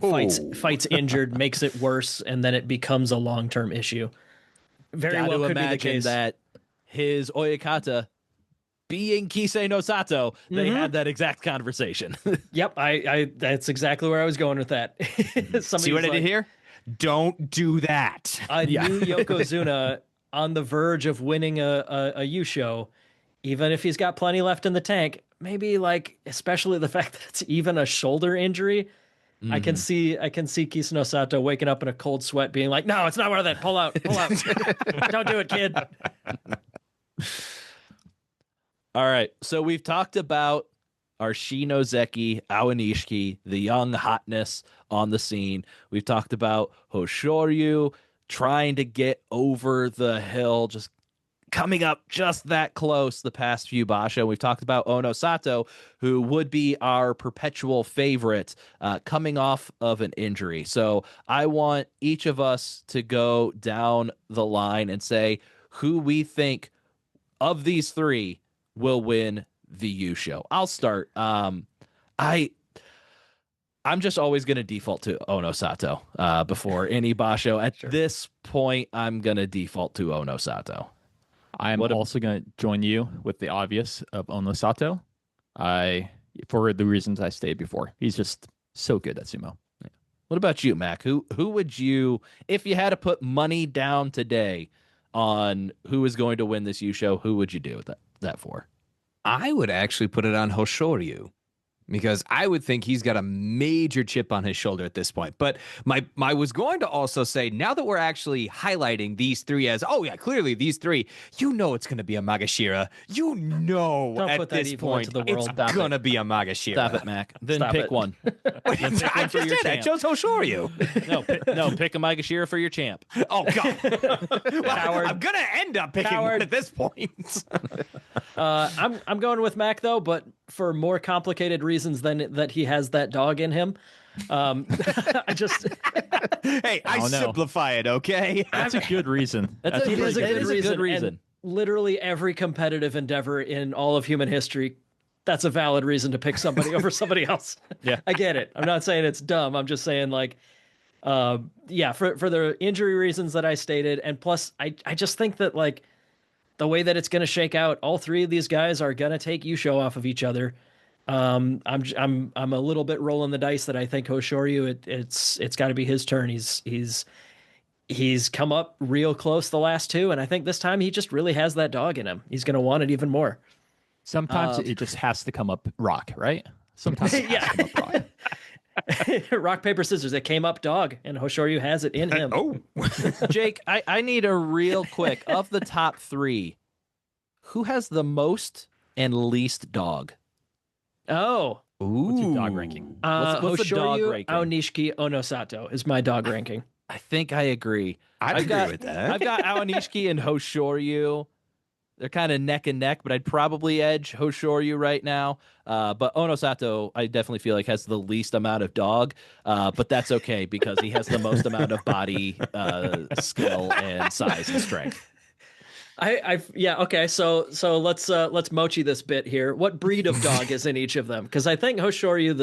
fights injured, makes it worse, and then it becomes a long-term issue. Very well could be the case. That his Oyakata being Kisei no Sato, they had that exact conversation. Yep, I that's exactly where I was going with that. See what I did here? Don't do that. A new Yokozuna on the verge of winning a Yusho, even if he's got plenty left in the tank, maybe, like, especially the fact that it's even a shoulder injury, I can see Kiseno Sato waking up in a cold sweat being like, no, it's not worth it. Pull out. Don't do it, kid. All right, so we've talked about our Shin Ozeki, Awanishiki, the young hotness on the scene. We've talked about Hoshoryu trying to get over the hill, just coming up just that close the past few Basho. We've talked about Ono Sato, who would be our perpetual favorite coming off of an injury. So I want each of us to go down the line and say who we think of these three will win the Yusho. I'll start. I'm just always going to default to Ono Sato before any Basho. At this point, I'm going to default to Ono Sato. I'm also going to join you with the obvious of Ono Sato. For the reasons I stated before. He's just so good at sumo. Yeah. What about you, Mac? Who would you, if you had to put money down today on who is going to win this Yusho, who would you do that for? I would actually put it on Hoshoryu, because I would think he's got a major chip on his shoulder at this point. But I was going to also say, now that we're actually highlighting these three as, oh yeah, clearly these three, you know it's going to be a Magashira. You know Don't at put that this evil point into the world. it's going to be a Magashira. Stop it, Mac. Then Stop pick it. one. Wait, Then pick I one for just your did. I champ. chose Hoshoryu. No, pick a Magashira for your champ. Oh, God. Well, Coward. I'm going to end up picking one at this point. I'm going with Mac though, but for more complicated reasons than that he has that dog in him. I just Hey, I don't know. simplify it, okay? That's a good reason. That's it is a good reason. reason. And literally every competitive endeavor in all of human history, that's a valid reason to pick somebody over somebody else. Yeah. I get it. I'm not saying it's dumb. I'm just saying like, yeah, for the injury reasons that I stated, and plus I just think that like the way that it's going to shake out, all three of these guys are going to take Yusho off of each other. I'm a little bit rolling the dice that I think Hoshoryu, it's got to be his turn. He's come up real close the last two, and I think this time he just really has that dog in him. He's going to want it even more. Sometimes it just has to come up rock, right? Sometimes it has to come up rock. Rock, paper, scissors. It came up dog, and Hoshoryu has it in him. Oh. Jake, I need a real quick, of the top three, who has the most and least dog? Oh. What's your dog ranking? What's the dog Hoshoryu, ranking? Aonishiki, Onosato is my dog ranking. I think I agree. I'd agree with that. I've got Aonishiki and Hoshoryu. They're kind of neck and neck, but I'd probably edge Hoshoryu right now. But Onosato, I definitely feel like has the least amount of dog, but that's okay because he has the most amount of body skill and size and strength. Yeah, okay. So let's mochi this bit here. What breed of dog is in each of them? Because I think Hoshoryu,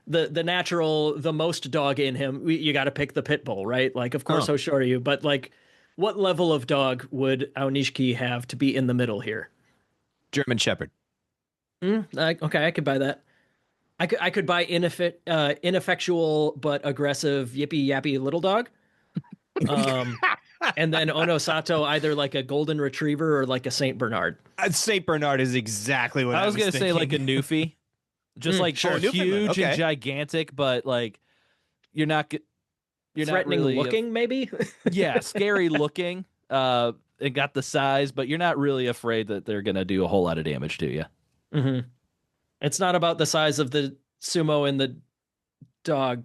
the natural, the most dog in him, you got to pick the pit bull, right? Like, of course, Hoshoryu, but like, what level of dog would Aonishiki have to be in the middle here? German Shepherd. Okay, I could buy that. I could buy ineffectual but aggressive yippy yappy little dog. And then Onosato, either like a golden retriever or like a Saint Bernard. Saint Bernard is exactly what I was going to say, like a Newfie, just like sure, huge Newfoundland, okay. and gigantic, but like you're not Threatening really looking, maybe. Yeah, scary looking. It got the size, but you're not really afraid that they're going to do a whole lot of damage to you. Mm-hmm. It's not about the size of the sumo and the dog.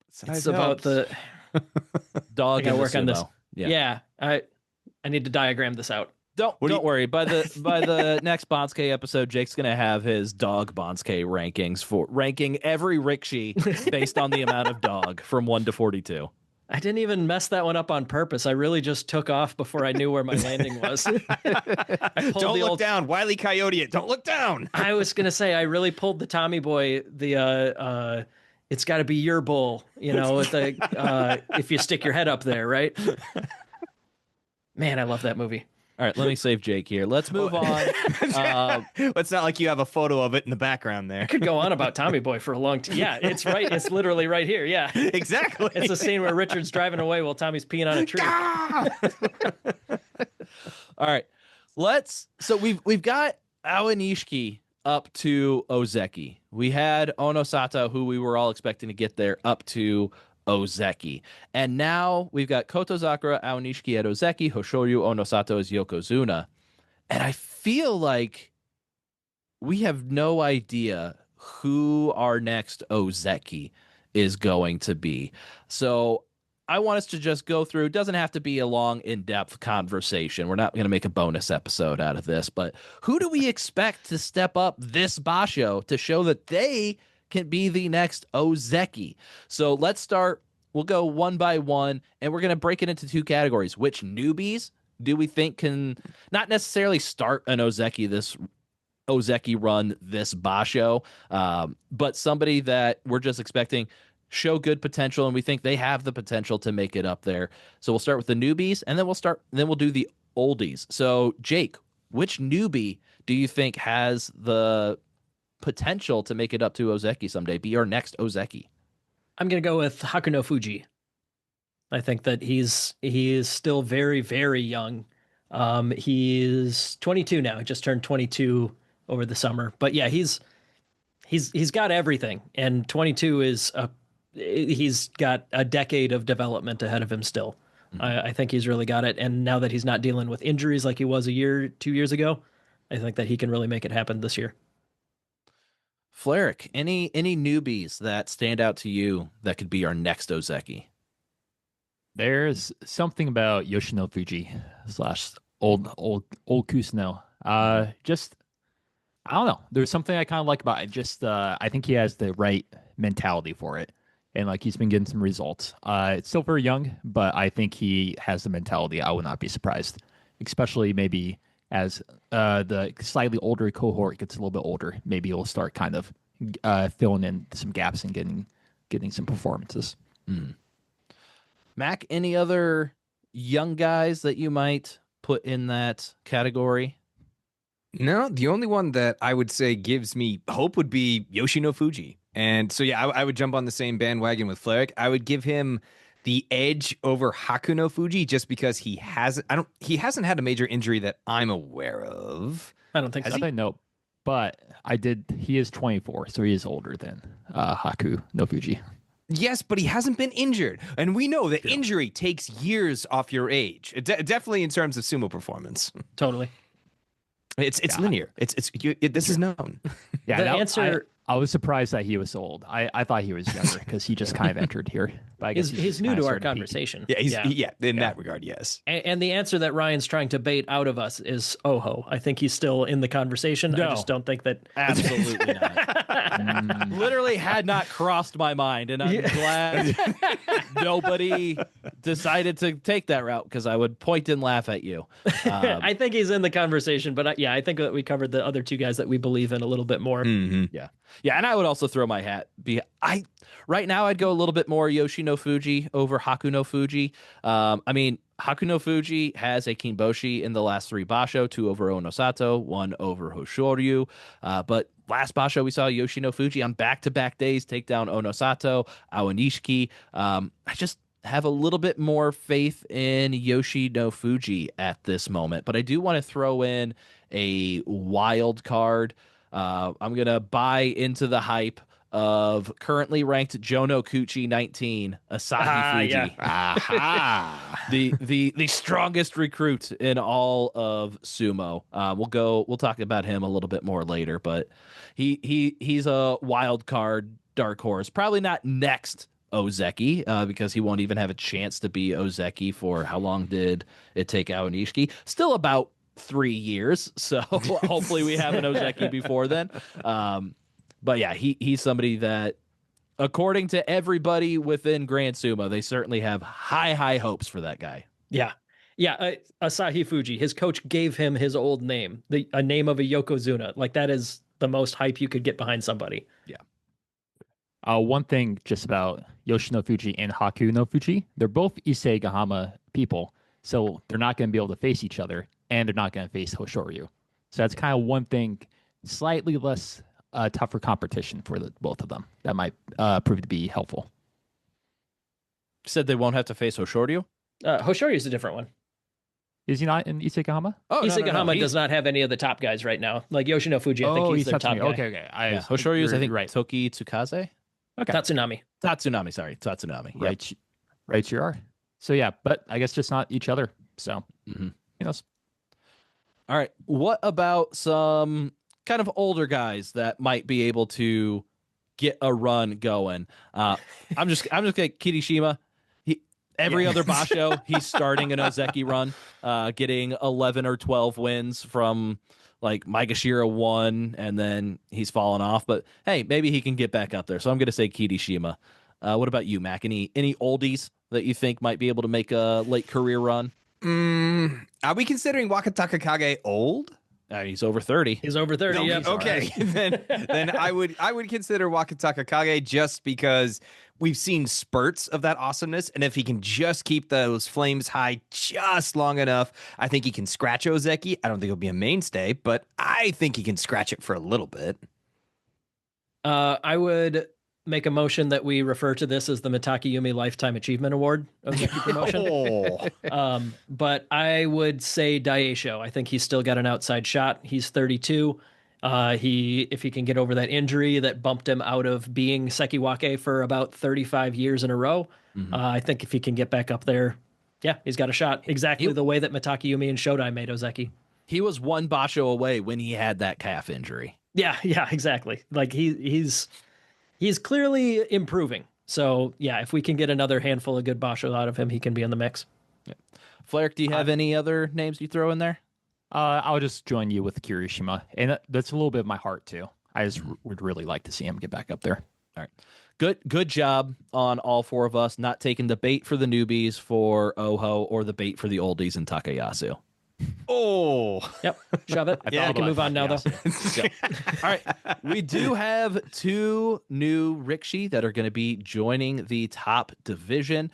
It's about the dog. I and work on this. Yeah. I need to diagram this out. Don't worry. By the next Bonsuke episode, Jake's gonna have his dog Bonsuke rankings for ranking every Rikshi based on the amount of dog from 1 to 42. I didn't even mess that one up on purpose. I really just took off before I knew where my landing was. Don't look down, Wile E. Coyote it. Don't look down. I was gonna say I really pulled the Tommy Boy. It's got to be your bull, with the if you stick your head up there, right? Man, I love that movie. All right, let me save Jake here. Let's move on. It's not like you have a photo of it in the background there. I could go on about Tommy Boy for a long time. Yeah, it's right. It's literally right here. Yeah, exactly. It's a scene where Richard's driving away while Tommy's peeing on a tree. All right, So we've got Aonishiki up to Ozeki. We had Onosato, who we were all expecting to get there, up to Ozeki. And now we've got Kotozakura, Aonishiki at Ozeki, Hoshoryu, Onosato as Yokozuna. And I feel like we have no idea who our next Ozeki is going to be. So I want us to just go through. It doesn't have to be a long, in-depth conversation. We're not going to make a bonus episode out of this, but who do we expect to step up this Basho to show that they can be the next Ozeki? So let's start. We'll go one by one, and we're going to break it into two categories. Which newbies do we think can not necessarily start an Ozeki run this Basho, but somebody that we're just expecting show good potential, and we think they have the potential to make it up there. So we'll start with the newbies, and then we'll do the oldies. So Jake, which newbie do you think has the potential to make it up to Ozeki someday, be our next Ozeki? I'm going to go with Hakuno Fuji. I think that he's still very, very young. He's 22 now. He just turned 22 over the summer. But yeah, he's got everything. And 22 is he's got a decade of development ahead of him still. I think he's really got it. And now that he's not dealing with injuries like he was 2 years ago, I think that he can really make it happen this year. Fleric, any newbies that stand out to you that could be our next Ozeki? There's something about Yoshino Fuji / old Kusuno. Just I don't know. There's something I kind of like about it. Just I think he has the right mentality for it, and like he's been getting some results. It's still very young, but I think he has the mentality. I would not be surprised, especially maybe as the slightly older cohort gets a little bit older. Maybe he'll start kind of filling in some gaps and getting some performances. Mac, any other young guys that you might put in that category? No, the only one that I would say gives me hope would be Yoshino Fuji. And so, yeah, I would jump on the same bandwagon with Fleric. I would give him the edge over Hakuno Fuji just because he hasn't had a major injury that I'm aware of. I don't think so. I know, but he is 24, so he is older than Haku no Fuji. Yes, but he hasn't been injured. And we know that injury takes years off your age. Definitely in terms of sumo performance. Totally. It's linear. This is known. Yeah, the answer. I was surprised that he was so old. I thought he was younger because he just kind of entered here. But I guess he's new to our conversation. Yeah, in that regard, yes. And the answer that Ryan's trying to bait out of us is Oho. I think he's still in the conversation. No. I just don't think that. Absolutely not. Literally had not crossed my mind, and I'm glad nobody decided to take that route because I would point and laugh at you. I think he's in the conversation, but I think that we covered the other two guys that we believe in a little bit more. Mm-hmm. Yeah, and I would also throw my hat. Right now I'd go a little bit more Yoshino Fuji over Hakuno Fuji. I mean, Hakuno Fuji has a Kinboshi in the last 3 Basho, 2 over Onosato, 1 over Hoshoryu. But last Basho we saw Yoshino Fuji on back-to-back days take down Onosato, Aonishiki. I just have a little bit more faith in Yoshino Fuji at this moment. But I do want to throw in a wild card. I'm going to buy into the hype of currently ranked Jono Kuchi 19, Asahi Fuji. Yeah. The strongest recruit in all of sumo. We'll talk about him a little bit more later, but he's a wild card dark horse. Probably not next Ozeki, because he won't even have a chance to be Ozeki for how long did it take Aonishiki? Still about 3 years, so hopefully we have an Ozeki before then. But yeah, he's somebody that, according to everybody within Grand Sumo, they certainly have high hopes for that guy. Yeah. Asahi Fuji, his coach gave him his old name, a name of a Yokozuna. Like, that is the most hype you could get behind somebody. Yeah. One thing just about Yoshino Fuji and Haku no Fuji, they're both Issei Gahama people, so they're not going to be able to face each other, and they're not going to face Hoshoryu. So that's kind of one thing, slightly less tougher competition for both of them. That might prove to be helpful. Said they won't have to face Hoshoryu? Hoshoryu is a different one. Is he not in Issei Gahama? Oh, Isegahama does not have any of the top guys right now. Like Yoshino Fuji, I think he's their top guy. Okay. Hoshoryu's, I think, right. Toki Tsukaze? Okay. Tatsunami. Tatsunami. Right, you are. So yeah, but I guess just not each other. So, who knows? All right. What about some kind of older guys that might be able to get a run going? I'm just going Kirishima. Every other Basho, he's starting an Ozeki run, getting 11 or 12 wins from like Maegashira 1, and then he's fallen off. But hey, maybe he can get back up there. So I'm going to say Kirishima. What about you, Mac? Any oldies that you think might be able to make a late career run? Are we considering Wakataka Kage old? He's over 30. He's over 30. Yeah. Okay. then I would consider Wakataka Kage just because we've seen spurts of that awesomeness, and if he can just keep those flames high just long enough, I think he can scratch Ozeki. I don't think he'll be a mainstay, but I think he can scratch it for a little bit. I would make a motion that we refer to this as the Mitakayumi Lifetime Achievement Award Ozeki promotion. But I would say Daisho. I think he's still got an outside shot. He's 32. If he can get over that injury that bumped him out of being Sekiwake for about 35 years in a row, I think if he can get back up there, yeah, he's got a shot. Exactly the way that Mitakayumi and Shodai made Ozeki. He was one Basho away when he had that calf injury. Yeah, exactly. Like he's clearly improving. So yeah, if we can get another handful of good Basho out of him, he can be in the mix. Yeah. Flair, do you have any other names you throw in there? I'll just join you with Kirishima, and that's a little bit of my heart too. I just would really like to see him get back up there. All right, good job on all four of us, not taking the bait for the newbies for Oho or the bait for the oldies in Takayasu. Oh, yep, shove it. Yeah, we can move on now though. All right, we do have two new Rikishi that are going to be joining the top division.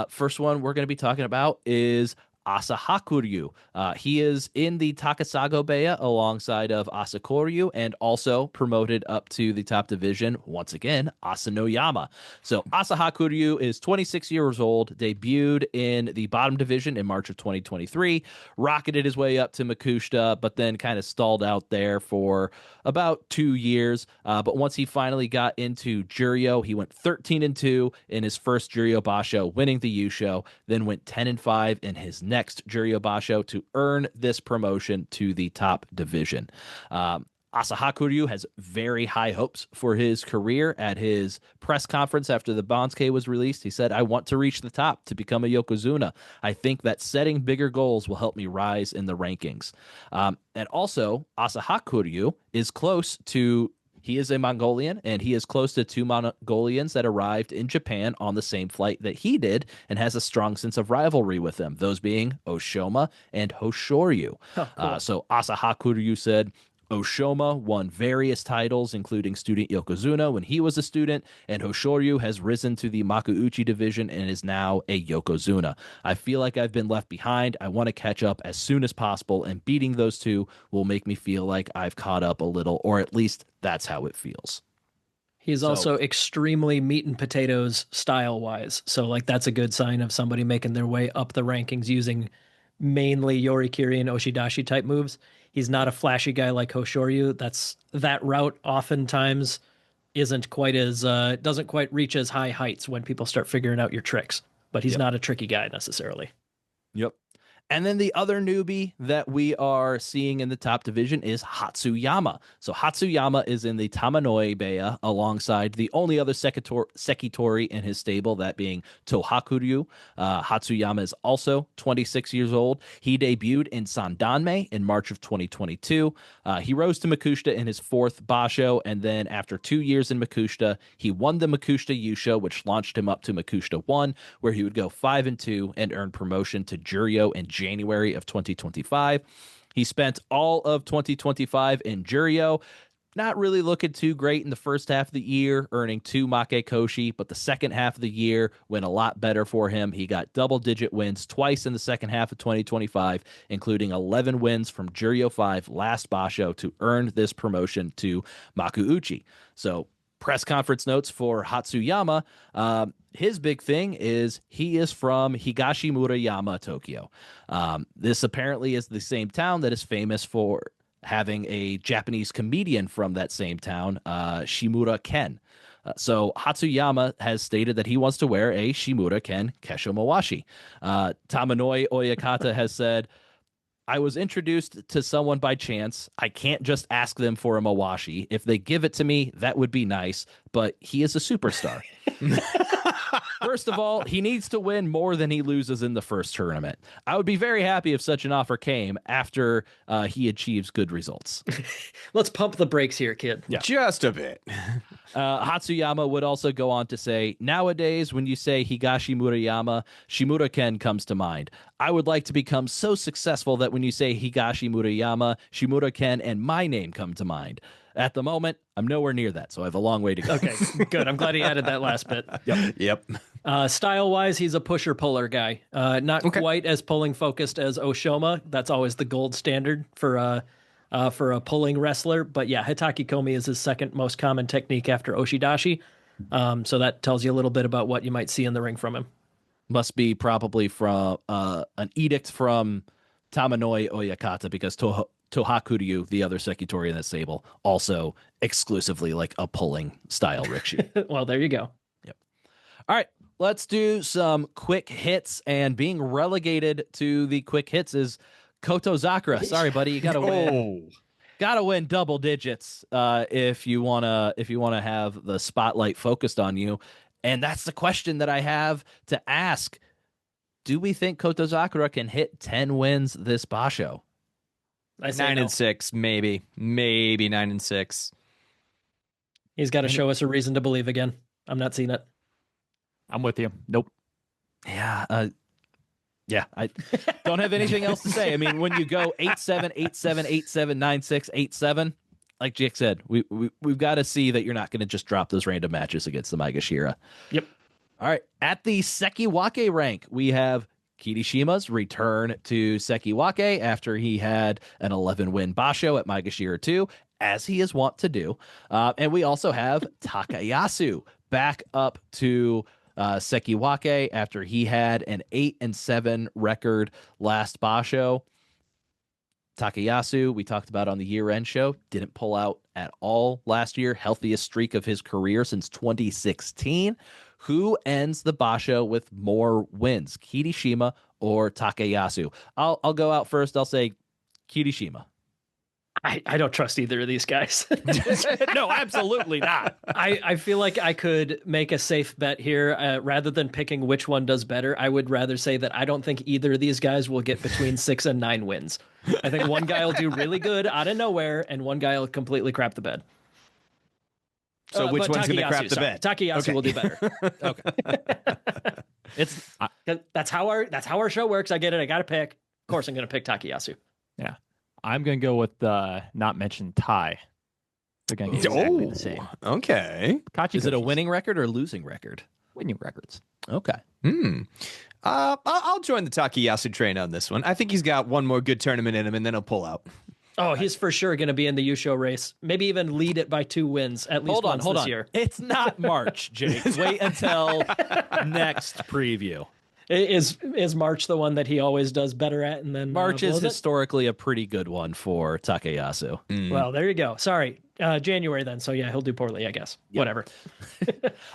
First one we're going to be talking about is Asahakuryu. He is in the Takasago Beya alongside of Asakoryu and also promoted up to the top division, once again, Asanoyama. So Asahakuryu is 26 years old, debuted in the bottom division in March of 2023, rocketed his way up to Makushita, but then kind of stalled out there for about 2 years. But once he finally got into Juryo, he went 13-2 in his first Juryo Basho, winning the Yusho, then went 10-5 in his next Juryo Basho to earn this promotion to the top division. Asahakuryu has very high hopes for his career. At his press conference after the Bansuke was released, he said, "I want to reach the top to become a Yokozuna. I think that setting bigger goals will help me rise in the rankings." And also, Asahakuryu is close to He is a Mongolian, and he is close to two Mongolians that arrived in Japan on the same flight that he did and has a strong sense of rivalry with them, those being Oshoma and Hoshoryu. Oh, cool. So Asahakuryu said, Oshoma won various titles, including Student Yokozuna when he was a student, and Hoshoryu has risen to the Makuuchi division and is now a Yokozuna. I feel like I've been left behind. I want to catch up as soon as possible, and beating those two will make me feel like I've caught up a little, or at least that's how it feels. He's also extremely meat and potatoes style-wise, so like that's a good sign of somebody making their way up the rankings using mainly Yorikiri and Oshidashi type moves. He's not a flashy guy like Hoshoryu. That route oftentimes isn't quite as doesn't quite reach as high heights when people start figuring out your tricks. But he's not a tricky guy necessarily. Yep. And then the other newbie that we are seeing in the top division is Hatsuyama. So Hatsuyama is in the Tamanoi Beya alongside the only other Sekitori in his stable, that being Tohakuryu. Hatsuyama is also 26 years old. He debuted in Sandanme in March of 2022. He rose to Makushita in his fourth Basho, and then after 2 years in Makushita, he won the Makushita Yusho, which launched him up to Makushita 1, where he would go 5-2 and earn promotion to Juryo in January of 2025. He spent all of 2025 in Juryo, not really looking too great in the first half of the year, earning 2 Make Koshi, but the second half of the year went a lot better for him. He got double-digit wins twice in the second half of 2025, including 11 wins from Juryo 5 last Basho to earn this promotion to Makuuchi. So press conference notes for Hatsuyama. His big thing is he is from Higashimurayama, Tokyo. This apparently is the same town that is famous for having a Japanese comedian from that same town, Shimura Ken. So Hatsuyama has stated that he wants to wear a Shimura Ken Kesho Mawashi. Tamanoi Oyakata has said, I was introduced to someone by chance. I can't just ask them for a Mawashi. If they give it to me, that would be nice, but he is a superstar. First of all, he needs to win more than he loses in the first tournament. I would be very happy if such an offer came after he achieves good results. Let's pump the brakes here, kid. Yeah. Just a bit. Hatsuyama would also go on to say, nowadays, when you say Higashi Murayama, Shimura-ken comes to mind. I would like to become so successful that when you say Higashi Murayama, Shimura-ken and my name come to mind. At the moment, I'm nowhere near that, so I have a long way to go. Okay, good. I'm glad he added that last bit. Yep. Style-wise, he's a pusher-puller guy. Not quite as pulling-focused as Oshoma. That's always the gold standard for a pulling wrestler. But yeah, Hitaki Komi is his second most common technique after Oshidashi. So that tells you a little bit about what you might see in the ring from him. Must be probably from an edict from Tamanoi Oyakata, because Tohakuryu, the other Sekitori in that stable, also exclusively like a pulling style Rikishi. Well, there you go. Yep. All right, let's do some quick hits. And being relegated to the quick hits is Koto Zakura. Sorry, buddy, you gotta win. Gotta win double digits if you wanna have the spotlight focused on you. And that's the question that I have to ask. Do we think Koto Zakura can hit 10 wins this Basho? I say 9-6, maybe 9-6. He's got to show us a reason to believe again. I'm not seeing it. I'm with you. Nope. Yeah, I don't have anything else to say. I mean, when you go 8-7, 8-7, 8-7, 9-6, 8-7, like Jake said, we've got to see that you're not going to just drop those random matches against the Maegashira. Yep. All right, at the Sekiwake rank, we have Kirishima's return to Sekiwake after he had an 11-win Basho at Maegashira 2, as he is wont to do. And we also have Takayasu back up to Sekiwake after he had an 8-7 record last Basho. Takayasu, we talked about on the year-end show, didn't pull out at all last year. Healthiest streak of his career since 2016. Who ends the Basho with more wins, Kirishima or Takayasu? I'll go out first. I'll say Kirishima. I don't trust either of these guys. No, absolutely not. I feel like I could make a safe bet here. Rather than picking which one does better, I would rather say that I don't think either of these guys will get between 6 and 9 wins. I think one guy will do really good out of nowhere, and one guy will completely crap the bed. So which one's going to crap the sorry. bed? Takayasu will do better. Okay. That's how our show works. I get it. I got to pick. Of course, I'm going to pick Takayasu. Yeah. I'm going to go with not mentioned Tai. They're going to get exactly the same. Okay. Is it a winning record or losing record? Winning records. Okay. I'll join the Takayasu train on this one. I think he's got one more good tournament in him, and then he'll pull out. Oh, he's for sure going to be in the Yusho race. Maybe even lead it by 2 wins at least once this year. It's not March, Jake. Wait until next preview. Is March the one that he always does better at? And then March is historically a pretty good one for Takayasu. Well, there you go. Sorry, January then. So yeah, he'll do poorly, I guess. Yep. Whatever.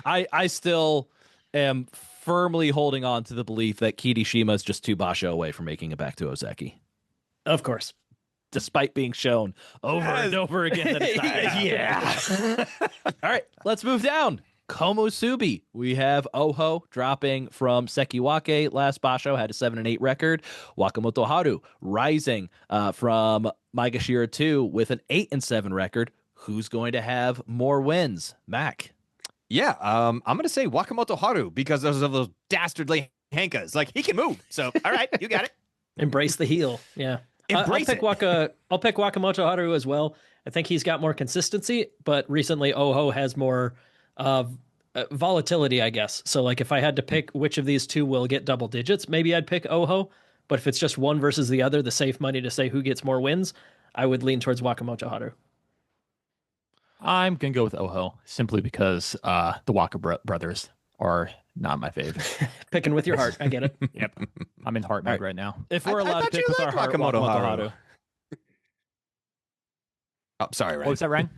I still am firmly holding on to the belief that Kirishima is just 2 Basho away from making it back to Ozeki. Of course. Despite being shown over and over again that it's not happening. Yeah. All right, let's move down. Komusubi. We have Oho dropping from Sekiwake last Basho, had a 7-8 record. Wakamoto Haru rising from Maegashira 2 with an 8-7 record. Who's going to have more wins? Mac. Yeah, I'm going to say Wakamoto Haru because those dastardly Hankas. Like, he can move. So, all right, you got it. Embrace the heel. Yeah. I'll pick Wakamoto Haru as well. I think he's got more consistency, but recently Oho has more volatility, I guess. So like if I had to pick which of these two will get double digits, maybe I'd pick Oho. But if it's just one versus the other, the safe money to say who gets more wins, I would lean towards Wakamoto Haru. I'm going to go with Oho simply because the Waka brothers are not my favorite. Picking with your heart. I get it. Yep. I'm in heart mode right now. If we're allowed to pick with our heart, Wakamoto Haru. Oh, sorry, Ryan. What was that, Ryan?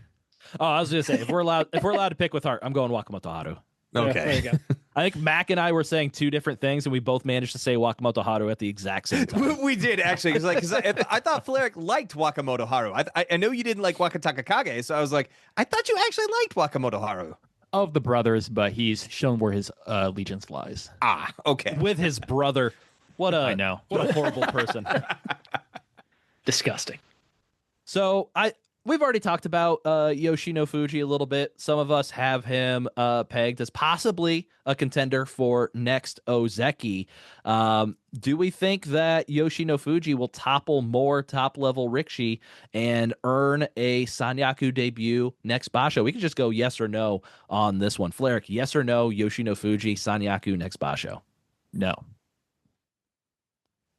Oh, I was going to say, if we're allowed to pick with heart, I'm going Wakamoto Haru. Okay. Yeah, there you go. I think Mac and I were saying 2 different things, and we both managed to say Wakamoto Haru at the exact same time. We did, actually. Because I thought Fleric liked Wakamoto Haru. I know you didn't like Wakatakakage, so I was like, I thought you actually liked Wakamoto Haru. of the brothers, but he's shown where his allegiance lies. Ah, okay. With his brother. I know. What a horrible person. Disgusting. So we've already talked about Yoshino Fuji a little bit. Some of us have him pegged as possibly a contender for next Ozeki. Do we think that Yoshino Fuji will topple more top-level Rikishi and earn a Sanyaku debut next Basho? We can just go yes or no on this one. Fleric, yes or no, Yoshino Fuji, Sanyaku next Basho? No.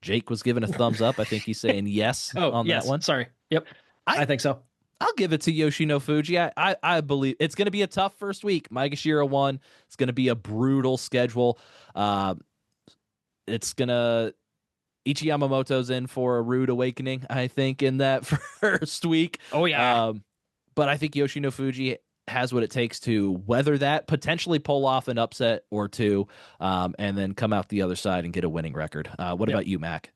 Jake was giving a thumbs up. I think he's saying yes on yes. that one. Sorry. Yep. I think so. I'll give it to Yoshino Fuji. I believe it's going to be a tough first week. Maegashira 1. It's going to be a brutal schedule. It's going to... Ichi Yamamoto's in for a rude awakening, I think, in that first week. Oh, yeah. But I think Yoshino Fuji has what it takes to weather that, potentially pull off an upset or two, and then come out the other side and get a winning record. What about you, Mac?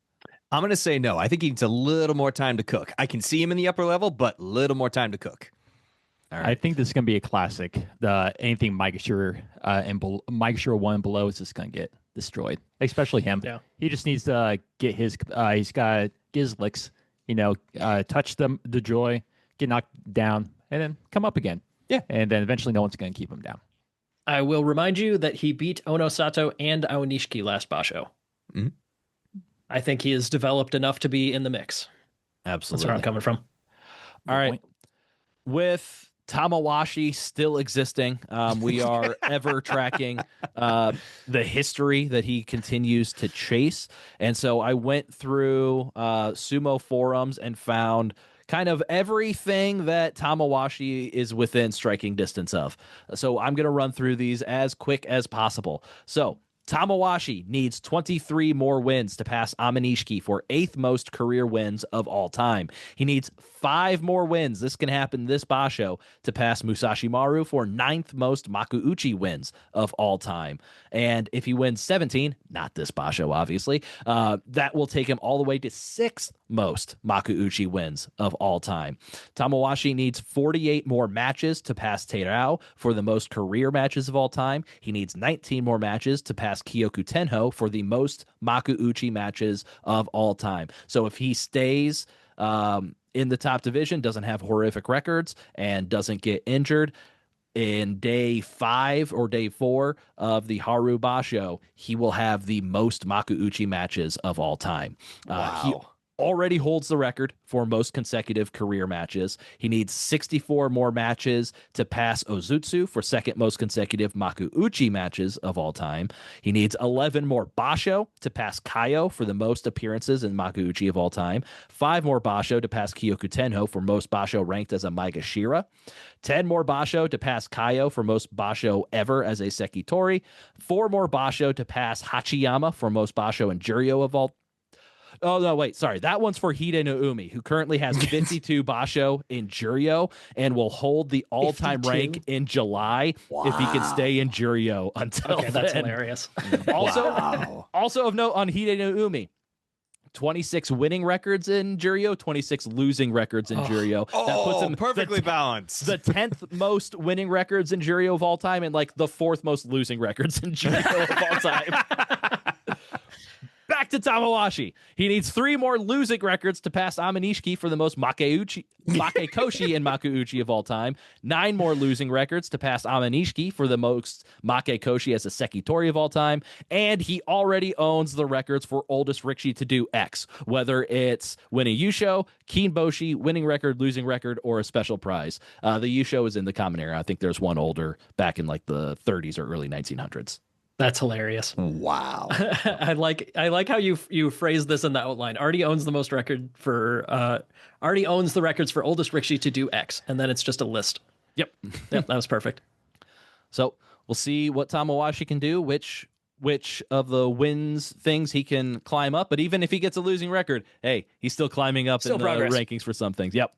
I'm going to say no. I think he needs a little more time to cook. I can see him in the upper level, but little more time to cook. All right. I think this is going to be a classic. Anything Maegashira Maegashira 1 and below is just going to get destroyed, especially him. Yeah. He just needs to get he's got to get his licks, touch the joy, get knocked down, and then come up again. Yeah. And then eventually no one's going to keep him down. I will remind you that he beat Onosato and Aonishiki last Basho. Mm-hmm. I think he has developed enough to be in the mix. Absolutely. That's where I'm coming from. All right. With Tamawashi still existing, we are ever tracking the history that he continues to chase. And so I went through Sumo forums and found kind of everything that Tamawashi is within striking distance of. So I'm going to run through these as quick as possible. So Tamawashi needs 23 more wins to pass Amanishiki for 8th most career wins of all time. He needs 5 more wins. This can happen this Basho to pass Musashi Maru for 9th most Makuuchi wins of all time. And if he wins 17, not this Basho, obviously, that will take him all the way to 6th most Makuuchi wins of all time. Tamawashi needs 48 more matches to pass Teirao for the most career matches of all time. He needs 19 more matches to pass Kyoku Tenho for the most Makuuchi matches of all time. So if he stays in the top division, doesn't have horrific records, and doesn't get injured, in day 5 or day 4 of the Haru Basho, he will have the most Makuuchi matches of all time. Wow. He already holds the record for most consecutive career matches. He needs 64 more matches to pass Ozutsu for 2nd most consecutive Makuuchi matches of all time. He needs 11 more Basho to pass Kaio for the most appearances in Makuuchi of all time. 5 more Basho to pass Kyoku Tenho for most Basho ranked as a Maegashira. 10 more Basho to pass Kaio for most Basho ever as a Sekitori. 4 more Basho to pass Hachiyama for most Basho and Juryo of all. Oh, no, wait, sorry. That one's for Hide no Umi, who currently has 52 Basho in Juryo and will hold the all-time 52? rank in July if he can stay in Juryo until Okay, that's then. hilarious. Also of note on Hide no Umi, 26 winning records in Juryo, 26 losing records in Juryo. That puts him perfectly balanced. the 10th most winning records in Juryo of all time and like the 4th most losing records in Juryo of all time. Back to Tamawashi. He needs 3 more losing records to pass Amanishiki for the most Makekoshi and Makuuchi of all time. 9 more losing records to pass Amanishiki for the most Makekoshi as a Sekitori of all time. And he already owns the records for oldest Rikishi to do X, whether it's winning Yusho, Kinboshi, winning record, losing record, or a special prize. The Yusho is in the common era. I think there's one older back in like the 30s or early 1900s. That's hilarious. Wow. I like how you phrase this in the outline. Already owns the most record for already owns the records for oldest Rikishi to do X, and then it's just a list. Yep. Yep, that was perfect. So we'll see what Tamawashi can do, which of the wins things he can climb up. But even if he gets a losing record, hey, he's still climbing up Still in progress. the rankings for some things. Yep.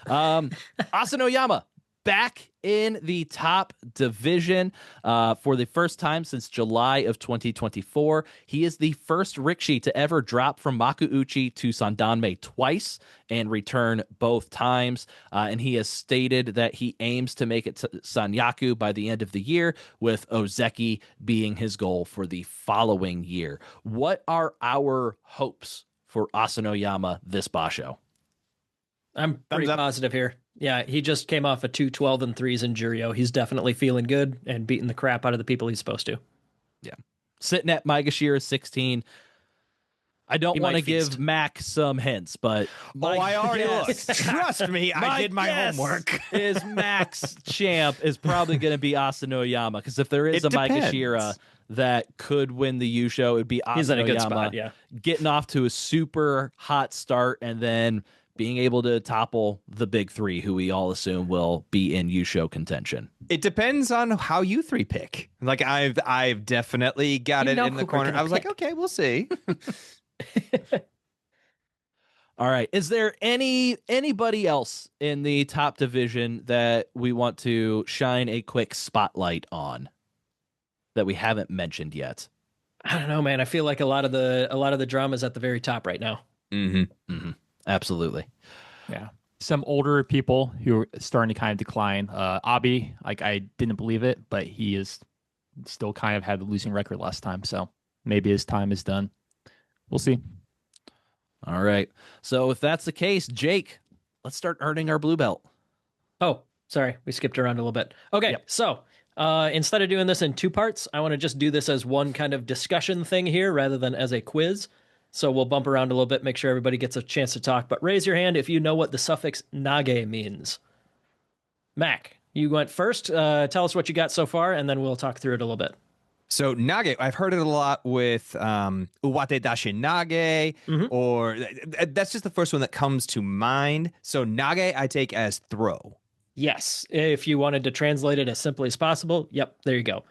Asanoyama. back in the top division for the first time since July of 2024. He is the first Rikishi to ever drop from Makuuchi to Sandanme twice and return both times. And he has stated that he aims to make it to Sanyaku by the end of the year, with Ozeki being his goal for the following year. What are our hopes for Asanoyama this Basho? I'm pretty positive here. Yeah, he just came off a 2-12-3s in Juryo. He's definitely feeling good and beating the crap out of the people he's supposed to. Yeah. Sitting at Maegashira 16. I don't want to give Mac some hints, but I already looked. Trust me, I did my homework. Is Mac's champ is probably going to be Asanoyama, because if there is a Maegashira that could win the Yusho, it would be Asanoyama. He's in a good spot, yeah. Getting off to a super hot start and then being able to topple the big three, who we all assume will be in Yusho contention. It depends on how you three pick. Like I've definitely got it in the corner. I was like, okay, we'll see. All right. Is there anybody else in the top division that we want to shine a quick spotlight on that we haven't mentioned yet? I don't know, man. I feel like a lot of the drama's at the very top right now. Mm-hmm. Mm-hmm. Absolutely. Yeah. Some older people who are starting to kind of decline. Abi, like, I didn't believe it, but he is still kind of had a losing record last time. So maybe his time is done. We'll see. All right. So if that's the case, Jake, let's start earning our blue belt. Oh, sorry. We skipped around a little bit. Okay. Yep. So instead of doing this in two parts, I want to just do this as one kind of discussion thing here rather than as a quiz. So we'll bump around a little bit, make sure everybody gets a chance to talk. But raise your hand if you know what the suffix nage means. Mac, you went first. Tell us what you got so far, and then we'll talk through it a little bit. So nage, I've heard it a lot with uwate dashi nage, or that's just the first one that comes to mind. So nage I take as throw. Yes, if you wanted to translate it as simply as possible. Yep, there you go.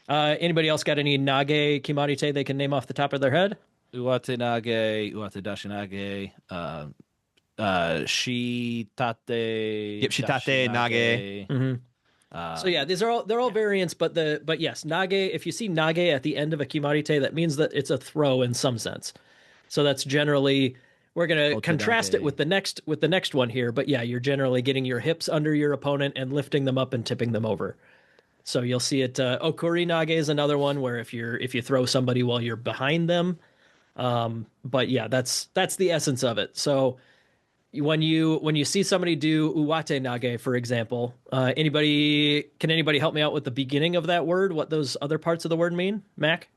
Anybody else got any nage kimarite they can name off the top of their head? Uwate nage, uwate dashi nage, shitate. Yep, shitate nage. Mm-hmm. So yeah, they're all variants, but yes, nage. If you see nage at the end of a kimarite, that means that it's a throw in some sense. So that's generally, we're gonna contrast it with the next one here. But yeah, you're generally getting your hips under your opponent and lifting them up and tipping them over. So you'll see it. Okuri nage is another one where if you throw somebody while you're behind them. But yeah, that's the essence of it. So when you see somebody do uwate nage, for example, can anybody help me out with the beginning of that word? What those other parts of the word mean? Mac?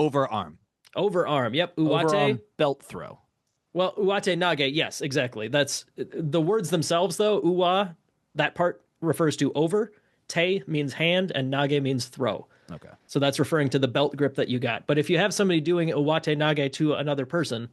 Overarm. Overarm. Yep. Uwate. Overarm belt throw. Well, uwate nage. Yes, exactly. That's the words themselves though. Uwa, that part refers to over. Te means hand and nage means throw. Okay. So that's referring to the belt grip that you got. But if you have somebody doing uwate nage to another person,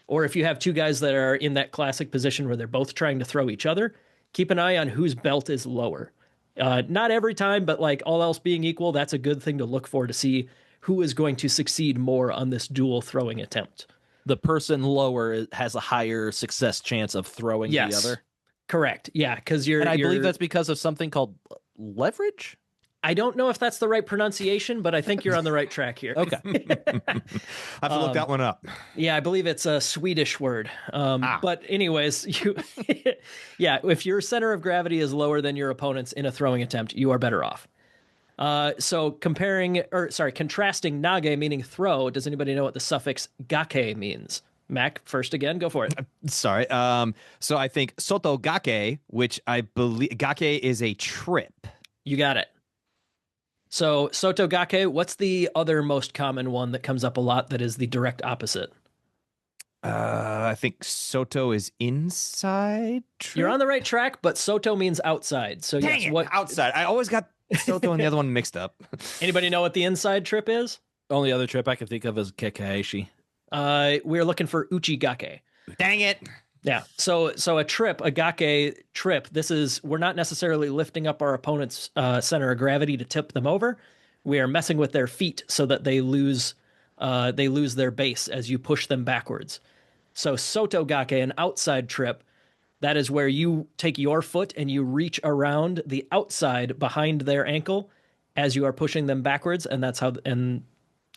or if you have two guys that are in that classic position where they're both trying to throw each other, keep an eye on whose belt is lower. Not every time, but like all else being equal, that's a good thing to look for to see who is going to succeed more on this dual throwing attempt. The person lower has a higher success chance of throwing the other. Correct. Yeah, because I believe that's because of something called leverage. I don't know if that's the right pronunciation, but I think you're on the right track here. Okay. I have to look that one up. Yeah, I believe it's a Swedish word. But anyways, if your center of gravity is lower than your opponent's in a throwing attempt, you are better off. So contrasting nage meaning throw, does anybody know what the suffix gake means? Mac, first again, go for it. Sorry. So I think soto gake, which I believe gake is a trip. You got it. So soto gake, what's the other most common one that comes up a lot that is the direct opposite? I think soto is inside. Trip? You're on the right track, but soto means outside. So Dang yes, it, what outside? I always got soto and the other one mixed up. Anybody know what the inside trip is? Only other trip I can think of is Kekkaishi. We're looking for uchigake. Dang it. Yeah. So a trip, a gake trip, we're not necessarily lifting up our opponent's center of gravity to tip them over. We are messing with their feet so that they lose their base as you push them backwards. So soto gake, an outside trip, That is where you take your foot and you reach around the outside behind their ankle as you are pushing them backwards, and that's how and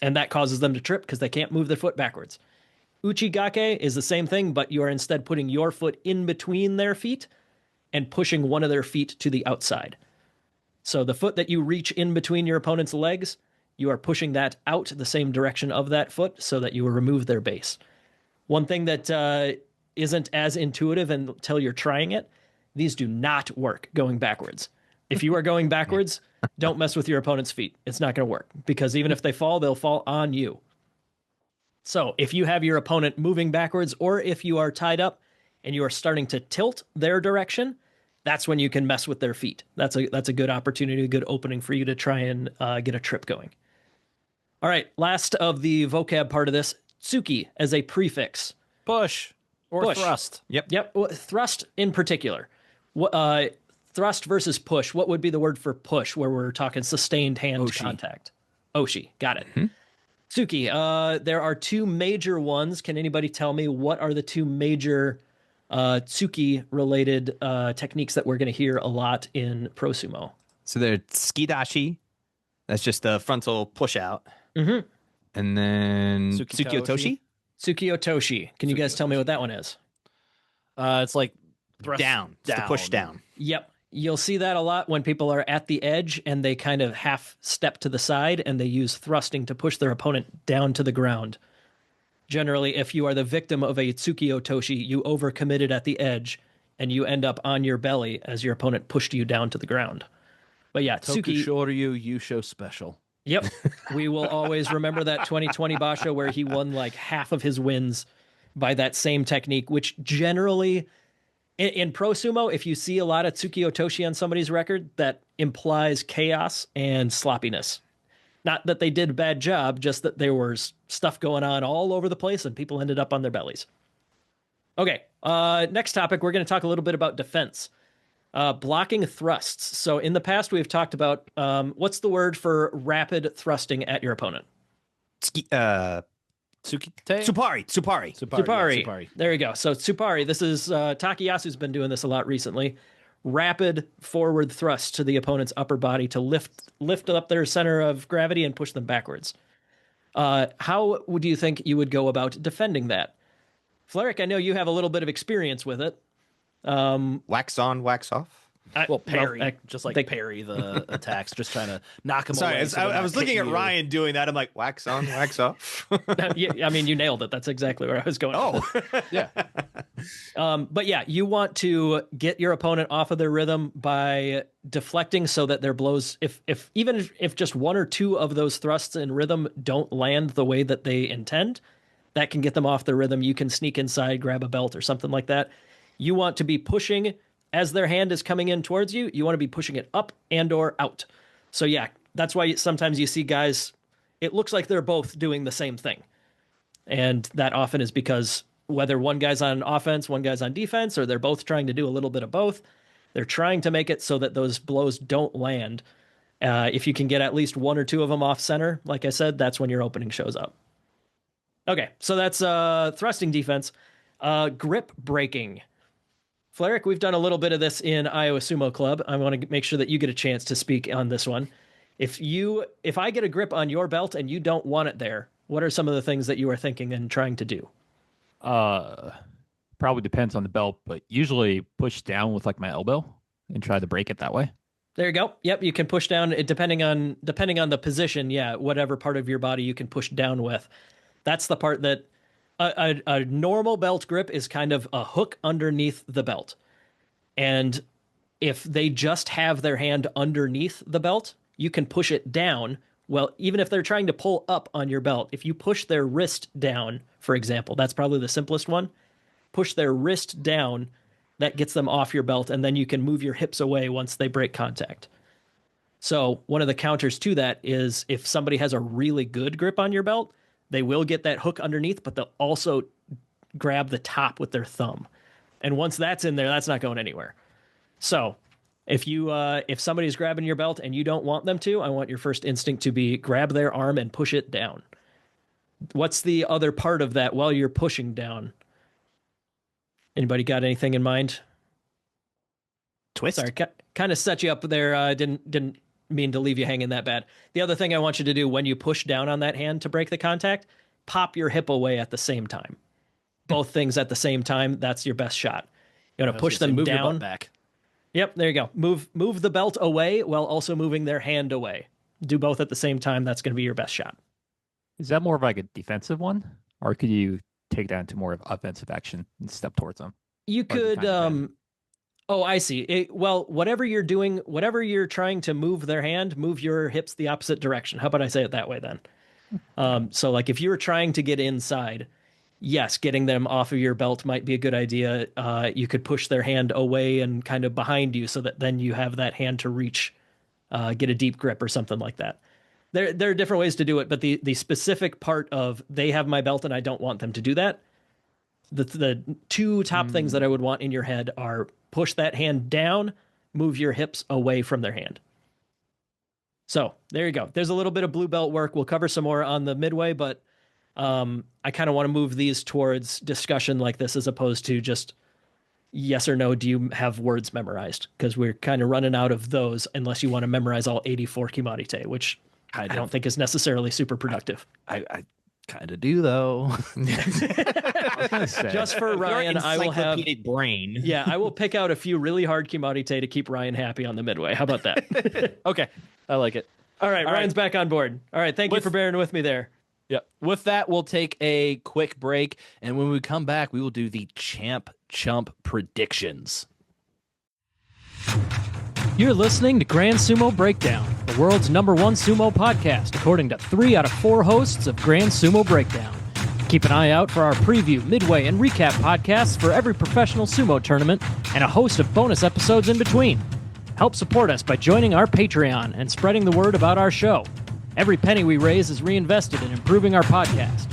that causes them to trip because they can't move their foot backwards. Uchigake is the same thing, but you are instead putting your foot in between their feet and pushing one of their feet to the outside. So the foot that you reach in between your opponent's legs, you are pushing that out the same direction of that foot so that you will remove their base. One thing that isn't as intuitive until you're trying it, these do not work going backwards. If you are going backwards, don't mess with your opponent's feet. It's not going to work because even if they fall, they'll fall on you. So if you have your opponent moving backwards, or if you are tied up and you are starting to tilt their direction, that's when you can mess with their feet. That's a good opportunity, a good opening for you to try and get a trip going. All right, last of the vocab part of this, tsuki as a prefix. Push or thrust. Yep. Well, thrust in particular. Thrust versus push. What would be the word for push where we're talking sustained hand contact? Oshi. Got it. Mm-hmm. Tsuki. There are two major ones. Can anybody tell me what are the two major tsuki-related techniques that we're going to hear a lot in Pro Sumo? So they're tsukidashi. That's just the frontal push out. Mm-hmm. And then tsukiotoshi. Tsukiotoshi. Can you guys tell me what that one is? It's like thrust down. It's the push down. Yep. You'll see that a lot when people are at the edge and they kind of half step to the side and they use thrusting to push their opponent down to the ground. Generally, if you are the victim of a tsukiotoshi, you overcommitted at the edge and you end up on your belly as your opponent pushed you down to the ground. But yeah, Tsuki. Tokushoryu Yusho special. Yep. We will always remember that 2020 Basho where he won like half of his wins by that same technique, which generally in Pro Sumo, if you see a lot of Tsukiotoshi on somebody's record, that implies chaos and sloppiness. Not that they did a bad job, just that there was stuff going on all over the place and people ended up on their bellies. Okay, next topic, we're going to talk a little bit about defense. Blocking thrusts. So in the past, we've talked about, what's the word for rapid thrusting at your opponent? Tsukite? Tsupari. There you go. So Tsupari, this is, Takayasu's been doing this a lot recently. Rapid forward thrust to the opponent's upper body to lift up their center of gravity and push them backwards. How would you think you would go about defending that? Fleric, I know you have a little bit of experience with it. Wax on, wax off. Parry, parry the attacks, just trying to knock them away. Sorry, I was looking at Ryan doing that. I'm like, wax on, wax off. I mean, you nailed it. That's exactly where I was going. Oh, yeah. But yeah, you want to get your opponent off of their rhythm by deflecting so that their blows, even if just one or two of those thrusts in rhythm don't land the way that they intend, that can get them off their rhythm. You can sneak inside, grab a belt or something like that. You want to be pushing as their hand is coming in towards you. You want to be pushing it up and or out. So yeah, that's why sometimes you see guys, it looks like they're both doing the same thing. And that often is because whether one guy's on offense, one guy's on defense, or they're both trying to do a little bit of both, they're trying to make it so that those blows don't land. If you can get at least one or two of them off center, like I said, that's when your opening shows up. Okay, so that's thrusting defense. Grip breaking. Fleric, we've done a little bit of this in Iowa Sumo Club. I want to make sure that you get a chance to speak on this one. If I get a grip on your belt and you don't want it there, what are some of the things that you are thinking and trying to do? Probably depends on the belt, but usually push down with like my elbow and try to break it that way. There you go. Yep, you can push down depending on the position. Yeah, whatever part of your body you can push down with. That's the part that a normal belt grip is kind of a hook underneath the belt. And if they just have their hand underneath the belt, you can push it down. Well, even if they're trying to pull up on your belt, if you push their wrist down, for example, that's probably the simplest one. Push their wrist down, that gets them off your belt, and then you can move your hips away once they break contact. So one of the counters to that is if somebody has a really good grip on your belt, they will get that hook underneath, but they'll also grab the top with their thumb. And once that's in there, that's not going anywhere. So if somebody's grabbing your belt and you don't want them to, I want your first instinct to be grab their arm and push it down. What's the other part of that while you're pushing down? Anybody got anything in mind? twist. Sorry, kind of set you up there. Didn't mean to leave you hanging that bad. The other thing I want you to do when you push down on that hand to break the contact, pop your hip away at the same time. Both things at the same time. That's your best shot. You want to push them move your down. butt back. Yep, there you go. Move the belt away while also moving their hand away. Do both at the same time. That's going to be your best shot. Is that more of like a defensive one, or could you take that into more of offensive action and step towards them? You could. Oh, I see. Well, whatever you're doing, whatever you're trying to move their hand, move your hips the opposite direction. How about I say it that way then? So, like, if you were trying to get inside, yes, getting them off of your belt might be a good idea. You could push their hand away and kind of behind you, so that then you have that hand to reach, get a deep grip or something like that. There are different ways to do it, but the specific part of they have my belt and I don't want them to do that. The two top things that I would want in your head are push that hand down, move your hips away from their hand. So there you go. There's a little bit of blue belt work. We'll cover some more on the midway, but I kind of want to move these towards discussion like this as opposed to just yes or no, do you have words memorized? Because we're kind of running out of those unless you want to memorize all 84 Kimarite, which I don't think is necessarily super productive. I kind of do, though. Just for Ryan, I will have brain. Yeah, I will pick out a few really hard Kimarite to keep Ryan happy on the midway. How about that? Okay, I like it. All right, Ryan's back on board. All right, thank you for bearing with me there. Yeah. With that, we'll take a quick break, and when we come back, we will do the Chump predictions. You're listening to Grand Sumo Breakdown, the world's #1 sumo podcast, according to 3 out of 4 hosts of Grand Sumo Breakdown. Keep an eye out for our preview, midway, and recap podcasts for every professional sumo tournament, and a host of bonus episodes in between. Help support us by joining our Patreon and spreading the word about our show. Every penny we raise is reinvested in improving our podcast.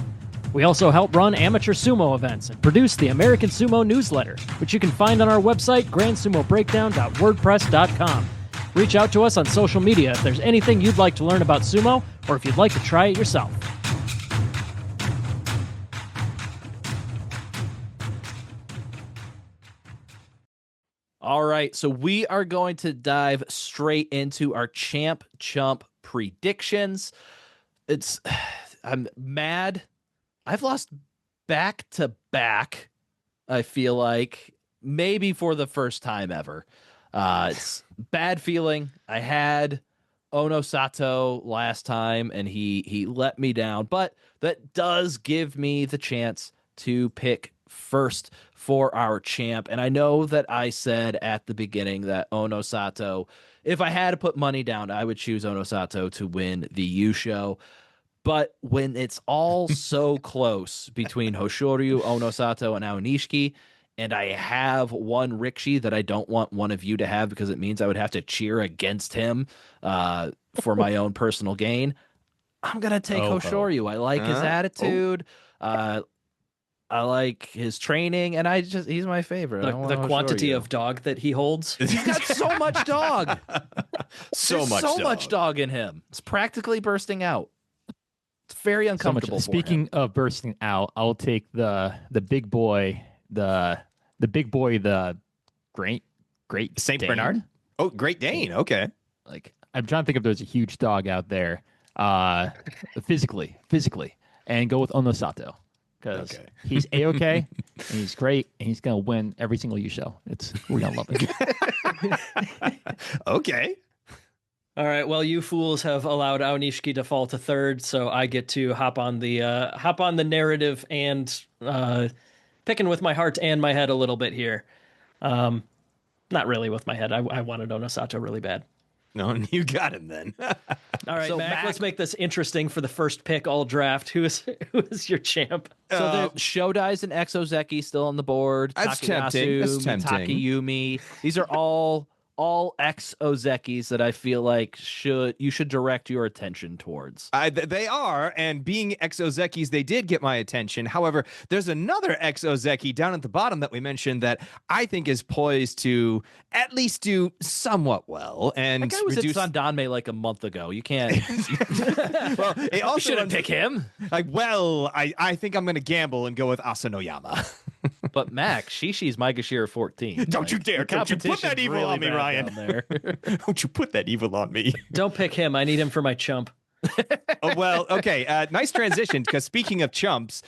We also help run amateur sumo events and produce the American Sumo newsletter, which you can find on our website, grandsumobreakdown.wordpress.com. Reach out to us on social media if there's anything you'd like to learn about sumo, or if you'd like to try it yourself. All right, so we are going to dive straight into our Chump predictions. I'm mad. I've lost back to back, I feel like, maybe for the first time ever. It's bad feeling. I had Ono Sato last time, and he let me down. But that does give me the chance to pick first for our champ. And I know that I said at the beginning that Ono Sato, if I had to put money down, I would choose Ono Sato to win the U show. But when it's all so close between Hoshoryu, Ono Sato, and Aonishiki, and I have one Rikshi that I don't want one of you to have because it means I would have to cheer against him for my own personal gain, I'm going to take Hoshoryu. I like his attitude. I like his training, and he's my favorite. The quantity of dog that he holds. He's got so much dog. so much dog in him. It's practically bursting out. It's very uncomfortable. For Speaking him. of bursting out, I'll take the big boy, the Great Saint Dane. Bernard. Oh, Great Dane. Okay. Like, I'm trying to think if there's a huge dog out there, physically, and go with Ono Sato because he's A-okay and he's great and he's gonna win every single U show. We're gonna love it. Okay. All right. Well, you fools have allowed Aonishiki to fall to third, so I get to hop on the narrative and picking with my heart and my head a little bit here. Not really with my head. I wanted Ono Sato really bad. No, you got him then. All right, So Mac, Mac- let's make this interesting for the first pick all draft. Who is your champ? So the Shodai's and Ozeki still on the board. That's Takayasu, tempting. That's tempting. Takayumi. These are all ex-Ozekis that I feel like you should direct your attention towards. They are, and being ex-Ozekis, they did get my attention. However, there's another ex-Ozeki down at the bottom that we mentioned that I think is poised to at least do somewhat well. And That guy was at Sandanme like a month ago. You can't. Well, it also You shouldn't pick him. I think I'm going to gamble and go with Asanoyama. But Mac, Shishi's Maegashira 14. Don't you dare! The Don't you put that competition's evil really on me, bad Ryan. down there. Don't you put that evil on me. Don't pick him. I need him for my chump. Oh, well, okay. Nice transition, because speaking of chumps,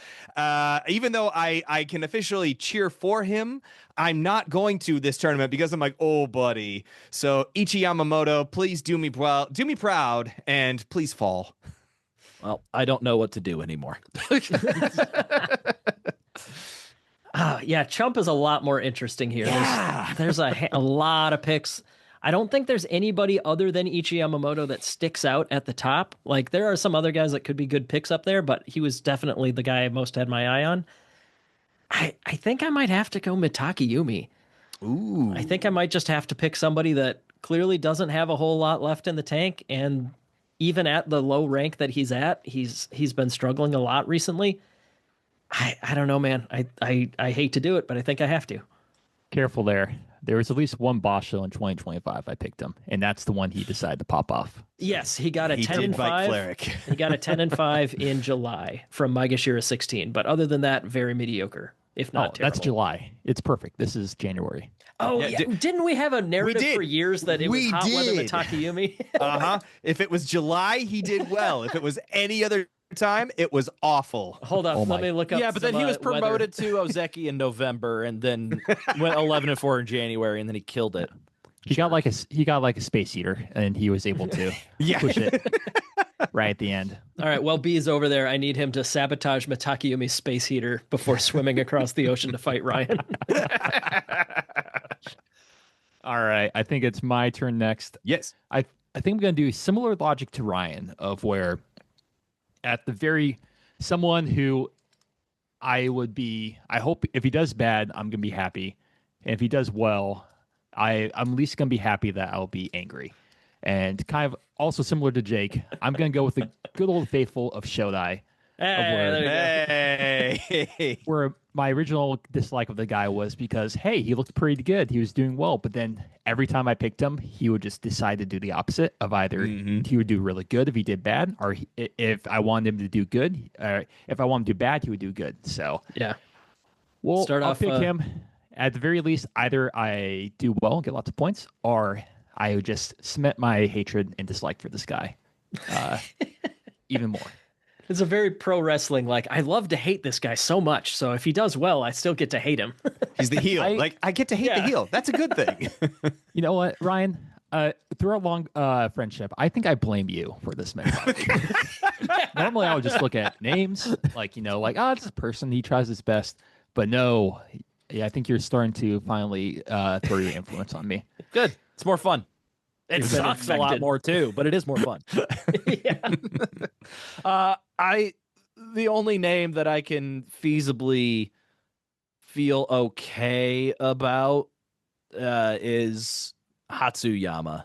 even though I can officially cheer for him, I'm not going to this tournament because I'm like, oh, buddy. So Ichi Yamamoto, please do me proud, and please fall. Well, I don't know what to do anymore. Yeah, Chump is a lot more interesting here. Yeah. There's a lot of picks. I don't think there's anybody other than Ichi Yamamoto that sticks out at the top. Like, there are some other guys that could be good picks up there, but he was definitely the guy I most had my eye on. I think I might have to go Mitake Yumi. Ooh. I think I might just have to pick somebody that clearly doesn't have a whole lot left in the tank, and even at the low rank that he's at, he's been struggling a lot recently. I don't know, man. I hate to do it, but I think I have to. Careful there. There was at least one Basho in 2025. I picked him, and that's the one he decided to pop off. Yes, he got a He 10 did and bite 5. Cleric. He got a 10 and 5 in July from Maegashira 16. But other than that, very mediocre, if not terrible. That's July. It's perfect. This is January. Oh, Yeah, yeah. Didn't we have a narrative did. for years that it was We hot weather did. Mitake Yumi? Uh-huh. If it was July, he did well. If it was any other time, it was awful. Hold on, Oh let my. me look up. Yeah, but then some, he was weather. promoted to Ozeki in November, and then went 11-4 in January, and then he killed it. He got like a space heater, and he was able to push it right at the end. All right, well, B's over there. I need him to sabotage Mitake Yumi's space heater before swimming across the ocean to fight Ryan. All right, I think it's my turn next. Yes. I think I'm going to do similar logic to Ryan, of where at the very someone who I hope if he does bad, I'm going to be happy. And if he does well, I'm at least going to be happy that I'll be angry. And kind of also similar to Jake, I'm going to go with the good old faithful of Shodai. There you go. Hey. Where my original dislike of the guy was because, hey, he looked pretty good. He was doing well. But then every time I picked him, he would just decide to do the opposite of either he would do really good if he did bad, or if I wanted him to do good, if I wanted him to do bad, he would do good. So, Yeah. well, Start I'll off, pick him. At the very least, either I do well and get lots of points, or I would just cement my hatred and dislike for this guy even more. It's a very pro wrestling, like, I love to hate this guy so much, so if he does well, I still get to hate him. He's the heel. I get to hate the heel. That's a good thing. You know what, Ryan? Through our long friendship, I think I blame you for this mentality. Normally, I would just look at names, like, it's a person, he tries his best. But no, yeah, I think you're starting to finally throw your influence on me. Good. It's more fun. It You've been sucks a lot infected. more too, but it is more fun. Yeah. The only name that I can feasibly feel okay about is Hatsuyama.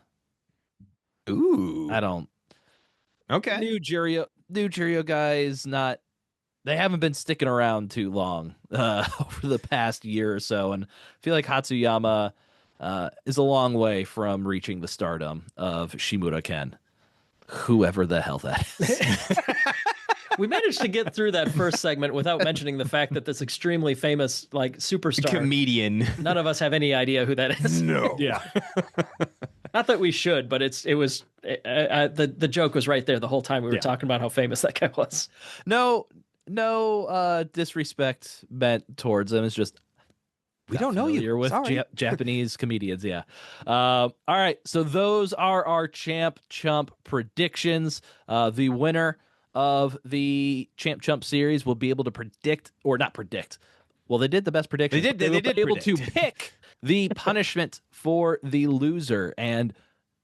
Ooh. I don't. Okay. New Jirio guys, they haven't been sticking around too long over the past year or so, and I feel like Hatsuyama is a long way from reaching the stardom of Shimura Ken, whoever the hell that is. We managed to get through that first segment without mentioning the fact that this extremely famous, like, superstar, Comedian. none of us have any idea who that is. No. Yeah. Not that we should, but the joke was right there the whole time we were talking about how famous that guy was. No disrespect meant towards him. It's just We don't know you. familiar with Sorry. Japanese comedians. Yeah. All right. So those are our Chump predictions. The winner of the Chump series will be able to predict, or not predict. Well, they did the best prediction. They did will be able to predict. pick the punishment for the loser. And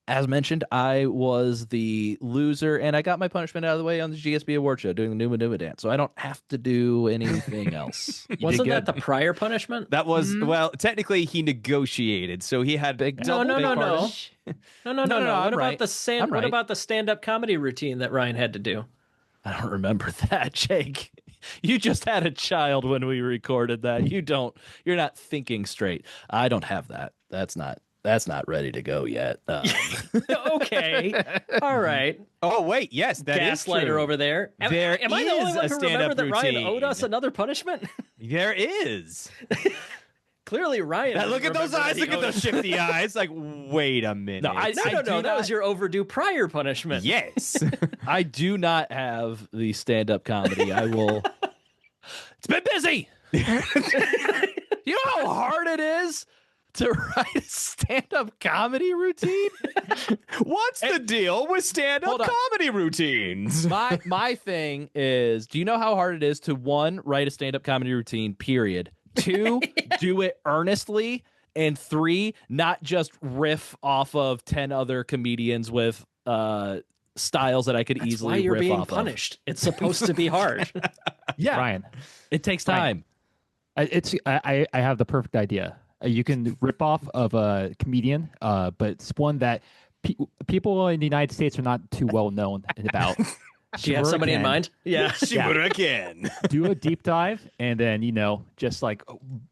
as mentioned, I was the loser, and I got my punishment out of the way on the GSB Award show doing the Numa dance, so I don't have to do anything else. Wasn't that the prior punishment? That was, well, technically he negotiated, so he had big. No. No. No. No, What I'm about right. the I'm what right. about the stand-up comedy routine that Ryan had to do? I don't remember that, Jake. You just had a child when we recorded that. You're not thinking straight. I don't have that. That's not That's not ready to go yet. Okay. All right. Oh wait, yes, that is Gaslighter true. over there. Am There I the only is one a who stand-up remembered that Ryan owed routine. us another punishment? There is. Clearly, Ryan. Now, look at those eyes. Look at those shifty eyes. Like, wait a minute. No, I No, do that not- was your overdue prior punishment. Yes. I do not have the stand-up comedy. I will. It's been busy. You know how hard it is to write a stand-up comedy routine? What's the deal with stand-up Hold on. comedy routines? My thing is, do you know how hard it is to, one, write a stand-up comedy routine, period. Two, do it earnestly. And three, not just riff off of 10 other comedians with styles that I could That's easily why you're riff being off punished. It's supposed to be hard. Yeah, Ryan, it takes Ryan. time. I have the perfect idea. You can rip off of a comedian, but it's one that people in the United States are not too well known about. Do you have somebody in mind? Yeah. Shimura-ken. Do a deep dive, and then just like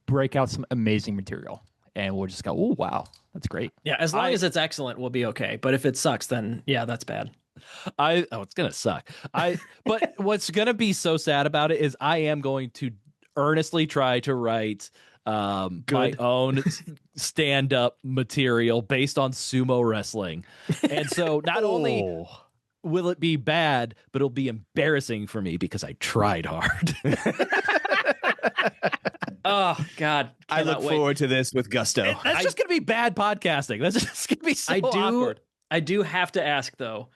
break out some amazing material, and we'll just go, oh wow, that's great. Yeah. As long as it's excellent, we'll be okay. But if it sucks, then yeah, that's bad. It's gonna suck. But what's gonna be so sad about it is I am going to earnestly try to write my own stand-up material based on sumo wrestling. And so not only will it be bad, but it'll be embarrassing for me because I tried hard. Oh God. I look Cannot wait. forward to this with gusto. That's just gonna be bad podcasting. That's just gonna be so awkward. I do have to ask though,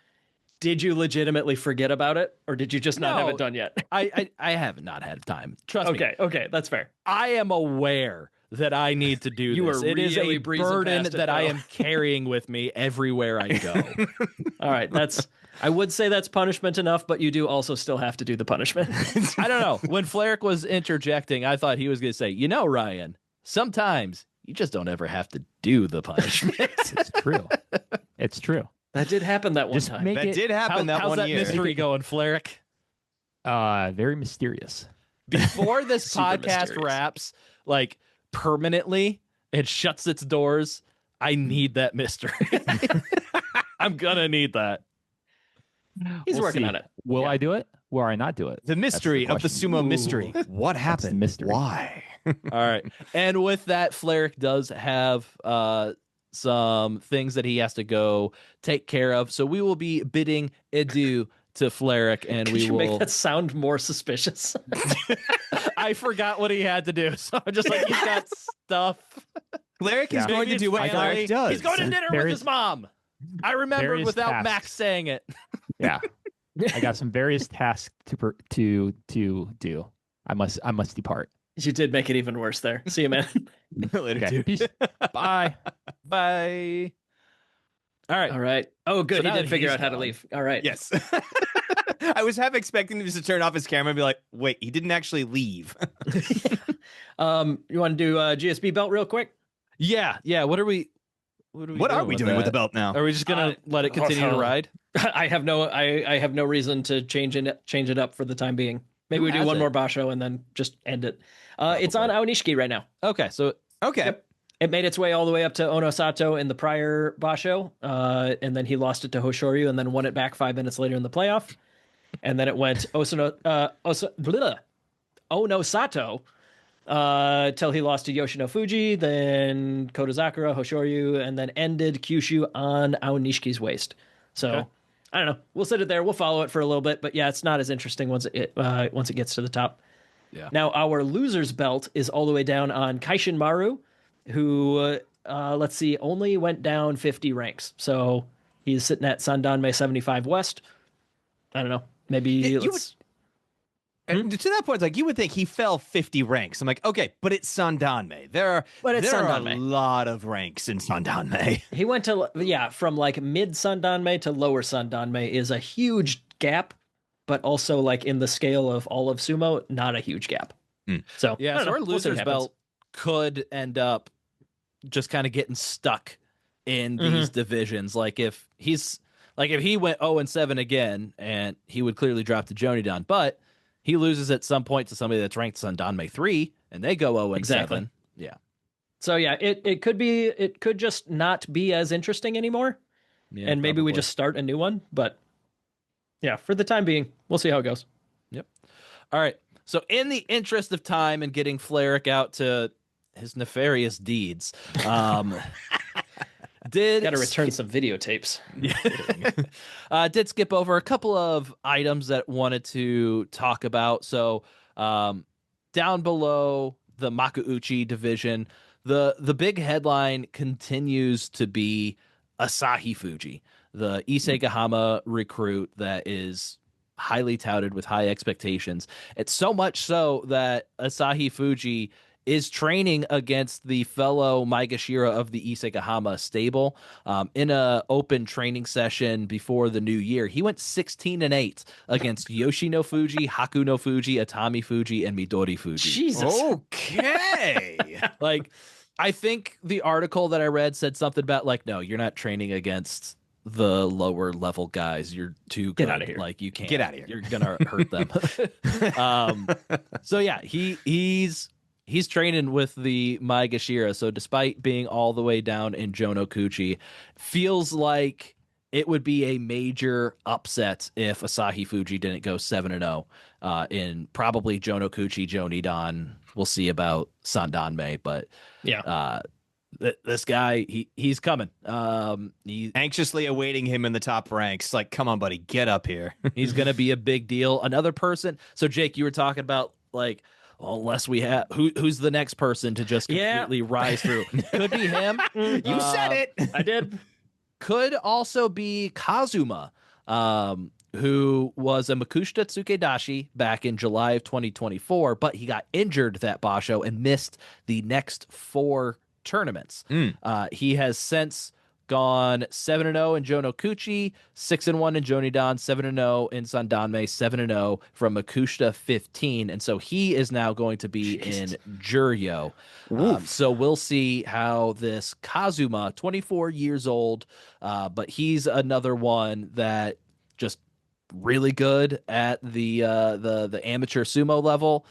did you legitimately forget about it, or did you just not have No. it done yet? I have not had time. Trust me. Okay, that's fair. I am aware that I need to do You this. were It is really a breezing burden past it, that I though. am carrying with me everywhere I go. All right, I would say that's punishment enough, but you do also still have to do the punishment. I don't know. When Flerick was interjecting, I thought he was going to say, Ryan, sometimes you just don't ever have to do the punishment. It's true. It's true. That did happen that one Just time. make That it did happen that How's one that year. mystery going, Flerick? very mysterious. Before this Super podcast mysterious. wraps, like permanently, it shuts its doors. I need that mystery. I'm going to need that. He's We'll working see. on it. Will Yeah. I do it? Will I not do it? The mystery of the question. sumo Ooh. mystery. What happened? mystery. Why? All right. And with that, Flerick does have some things that he has to go take care of. So we will be bidding adieu to Flerick, and Could we you will. make that sound more suspicious? I forgot what he had to do, so I'm just like, he's got stuff. Flerick is Yeah. going to do what Maybe Flerick it's does. He's going to dinner with Various- his mom. I remembered various without tasks. Max saying it. Yeah. I got some various tasks to do. I must depart. You did make it even worse there. See you, man. Later, Okay. dude. Peace. Bye. Bye. All right. All right. Oh, good. So He now did that figure he's out how to gone. leave. All right. Yes. I was half expecting him just to turn off his camera and be like, wait, he didn't actually leave. You want to do GSB Belt real quick? Yeah. What are we What are we doing with the that? belt now? Are we just gonna let it continue to ride? I have no reason to change it up for the time being. Maybe Who we do has one it? more Basho and then just end it. It's on Aonishiki right now. Okay, so Okay. Yep. It made its way all the way up to Onosato in the prior Basho, and then he lost it to Hoshoryu and then won it back 5 minutes later in the playoff. And then it went Onosato till he lost to Yoshino Fuji, then Kodazakura, Hoshoryu, and then ended Kyushu on Aonishiki's waist. So Okay. I don't know. We'll sit it there. We'll follow it for a little bit, but yeah, it's not as interesting once it gets to the top. Yeah. Now our loser's belt is all the way down on Kaishin Maru, who let's see, only went down 50 ranks. So he's sitting at Sandanme 75 West. I don't know. Maybe You let's. And to that point, it's like you would think he fell 50 ranks. I'm like, okay, but it's Sandanme. There But it's are a Sandanme. lot of ranks in Sandanme. He went to from like mid Sandanme to lower Sandanme is a huge gap, but also like in the scale of all of sumo, not a huge gap. So I yeah, don't so know. our We'll see what loser's happens. belt could end up just kind of getting stuck in these divisions. Like if he went 0-7 again, and he would clearly drop to Jonidan, but he loses at some point to somebody that's ranked Sandanme 3, and they go 0-7. Exactly. Yeah. So yeah, it could just not be as interesting anymore. Yeah, And maybe we probably. just start a new one. But yeah, for the time being, we'll see how it goes. Yep. All right. So, in the interest of time and getting Fleric out to his nefarious deeds, Got to return some videotapes. did skip over a couple of items that wanted to talk about. So, down below the Makuuchi division, the big headline continues to be Asahi Fuji, the Isegahama recruit that is highly touted with high expectations. It's so much so that Asahi Fuji is training against the fellow Maegashira of the Isegahama stable in a open training session before the new year. He went 16-8 against Yoshino Fuji, Haku no Fuji, Atami Fuji, and Midori Fuji. Jesus. Okay. Like, I think the article that I read said something about like, no, you're not training against the lower level guys. You're too good. Get outta here. Like, you can't Get outta here. You're gonna hurt them. So yeah, he's training with the Maegashira. So despite being all the way down in Jonokuchi, feels like it would be a major upset if Asahi Fuji didn't go 7-0 in probably Jonokuchi, Jonidan. We'll see about Sandanme, but Yeah. this guy, he's coming. Anxiously awaiting him in the top ranks. Like, come on, buddy, get up here. He's going to be a big deal. Another person. So Jake, you were talking about like, well, unless we have who's the next person to just completely rise through. Could be him. You said it. I did. Could also be Kazuma, who was a Makushita Tsukedashi back in July of 2024, but he got injured that Basho and missed the next 4 tournaments. He has since gone 7-0 in Jonokuchi, 6-1 in Jonidan, 7-0 in Sandanme, 7-0 from Makushita 15, and so he is now going to be in Juryo. So we'll see how this Kazuma, 24 years old, but he's another one that just really good at the amateur sumo level,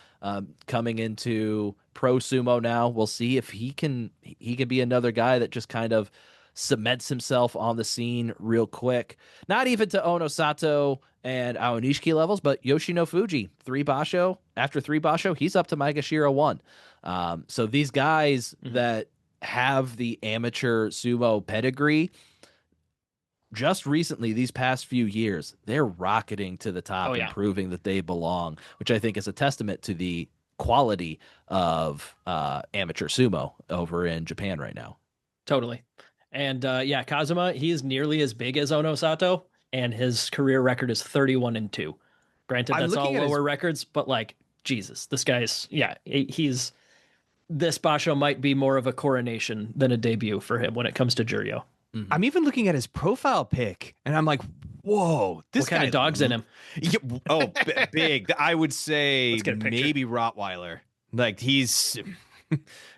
coming into pro sumo now. We'll see if he can be another guy that just kind of cements himself on the scene real quick. Not even to Onosato and Aonishiki levels, but Yoshino Fuji, 3 Basho. After 3 Basho, he's up to Maegashira 1. So these guys that have the amateur sumo pedigree, just recently, these past few years, they're rocketing to the top and proving that they belong, which I think is a testament to the quality of amateur sumo over in Japan right now. Totally. And yeah, Kazuma, he is nearly as big as Onosato, and his career record is 31-2. Granted, that's all lower records, but like, Jesus, this guy's, he's, this Basho might be more of a coronation than a debut for him when it comes to Juryo. I'm even looking at his profile pic, and I'm like, whoa, this what kind guy of dog's in him? Yeah, big. I would say Let's get a picture. maybe Rottweiler. Like, he's...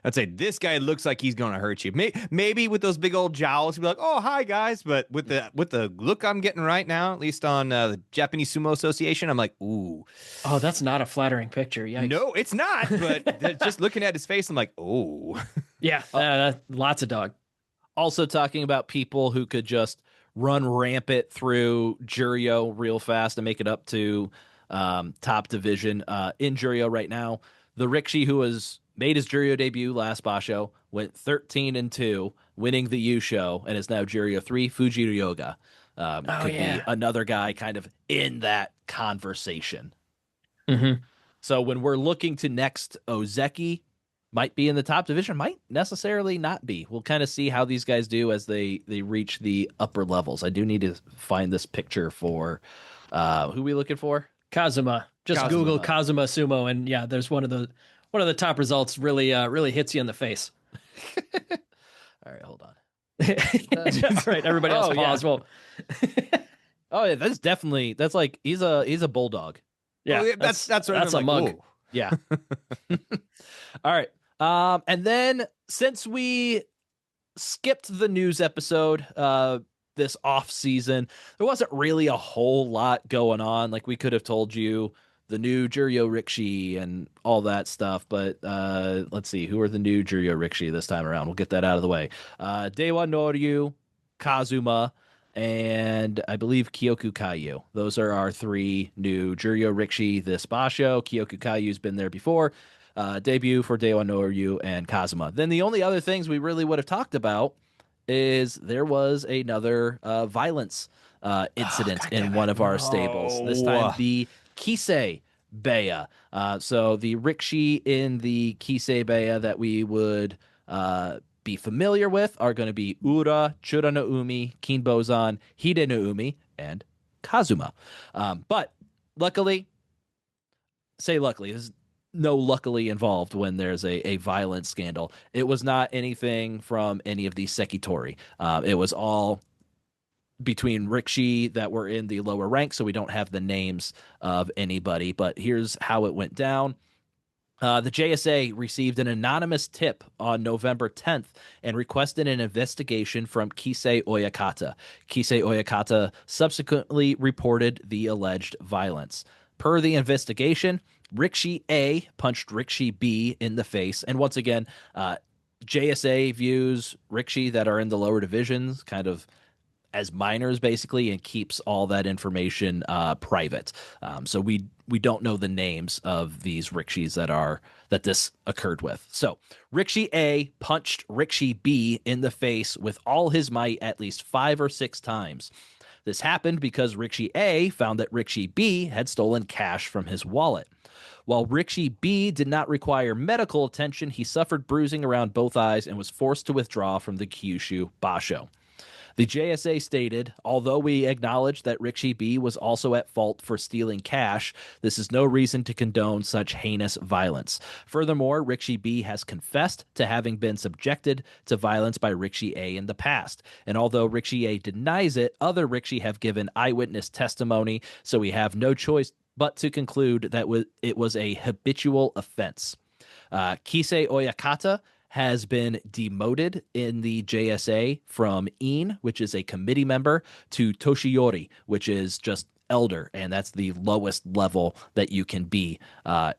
I'd say this guy looks like he's gonna hurt you. Maybe with those big old jowls, he'd be like, "Oh, hi guys." But with the look I'm getting right now, at least on the Japanese Sumo Association, I'm like, "Ooh, oh, that's not a flattering picture." Yikes. No, it's not. But just looking at his face, I'm like, "Oh, yeah." Lots of dog. Also talking about people who could just run rampant through Juryo real fast and make it up to top division in Juryo right now. The Rikshi, who has made his Juryo debut last Basho, went 13-2, winning the U show, and is now Juryo 3. Fuji Ryoga could be another guy kind of in that conversation. So when we're looking to next, Ozeki might be in the top division, might necessarily not be. We'll kind of see how these guys do as they reach the upper levels. I do need to find this picture for who are we looking for? Kazuma. Just Google Kazuma Sumo, and yeah, there's one of the top results. Really hits you in the face. All right, hold on. All right, everybody else pause. Well, oh yeah, that's like he's a bulldog. Yeah, that's a mug. Ooh. Yeah. All right. And then since we skipped the news episode this off season, there wasn't really a whole lot going on. Like, we could have told you the new Juryo Rikishi and all that stuff. But let's see, who are the new Juryo Rikishi this time around? We'll get that out of the way. Dewa Noryu, Kazuma, and I believe Kyoku Kaiyu. Those are our 3 new Juryo Rikishi this Basho. Kyoku Kaiyu's been there before. Debut for Dewa Noryu and Kazuma. Then the only other things we really would have talked about is there was another violence incident in one of our stables. This time the Kisei Beya. So the Rikishi in the Kisei Beya that we would be familiar with are going to be Ura, Chura no Umi, Kinbozan, Hide no Umi, and Kazuma. But luckily, there's no luckily involved when there's a violent scandal. It was not anything from any of the Sekitori. It was all between Rikishi that were in the lower ranks, so we don't have the names of anybody. But here's how it went down. The JSA received an anonymous tip on November 10th and requested an investigation from Kisei Oyakata. Kisei Oyakata subsequently reported the alleged violence. Per the investigation, Rikishi A punched Rikishi B in the face. And once again, JSA views Rikishi that are in the lower divisions kind of as minors, basically, and keeps all that information private. So we don't know the names of these Rikishis that this occurred with. So Rikishi A punched Rikishi B in the face with all his might at least 5 or 6 times. This happened because Rikishi A found that Rikishi B had stolen cash from his wallet. While Rikishi B did not require medical attention, he suffered bruising around both eyes and was forced to withdraw from the Kyushu Basho. The JSA stated, although we acknowledge that Rikishi B was also at fault for stealing cash, this is no reason to condone such heinous violence. Furthermore, Rikishi B has confessed to having been subjected to violence by Rikishi A in the past. And although Rikishi A denies it, other Rikishi have given eyewitness testimony, so we have no choice but to conclude that it was a habitual offense. Kisei Oyakata has been demoted in the JSA from In, which is a committee member, to Toshiyori, which is just elder, and that's the lowest level that you can be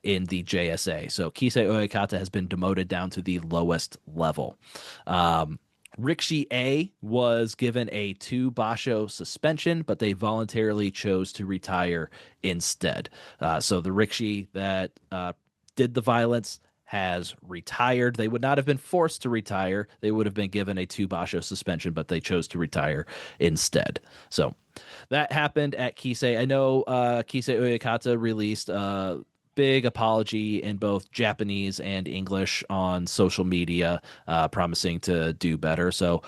in the JSA. So Kisei Oyakata has been demoted down to the lowest level. Rikishi A was given a 2 Basho suspension, but they voluntarily chose to retire instead. So the Rikishi that did the violence has retired. They would not have been forced to retire. They would have been given a 2 Basho suspension, but they chose to retire instead. So that happened at Kisei. I know Kisei Oyakata released a big apology in both Japanese and English on social media, promising to do better. So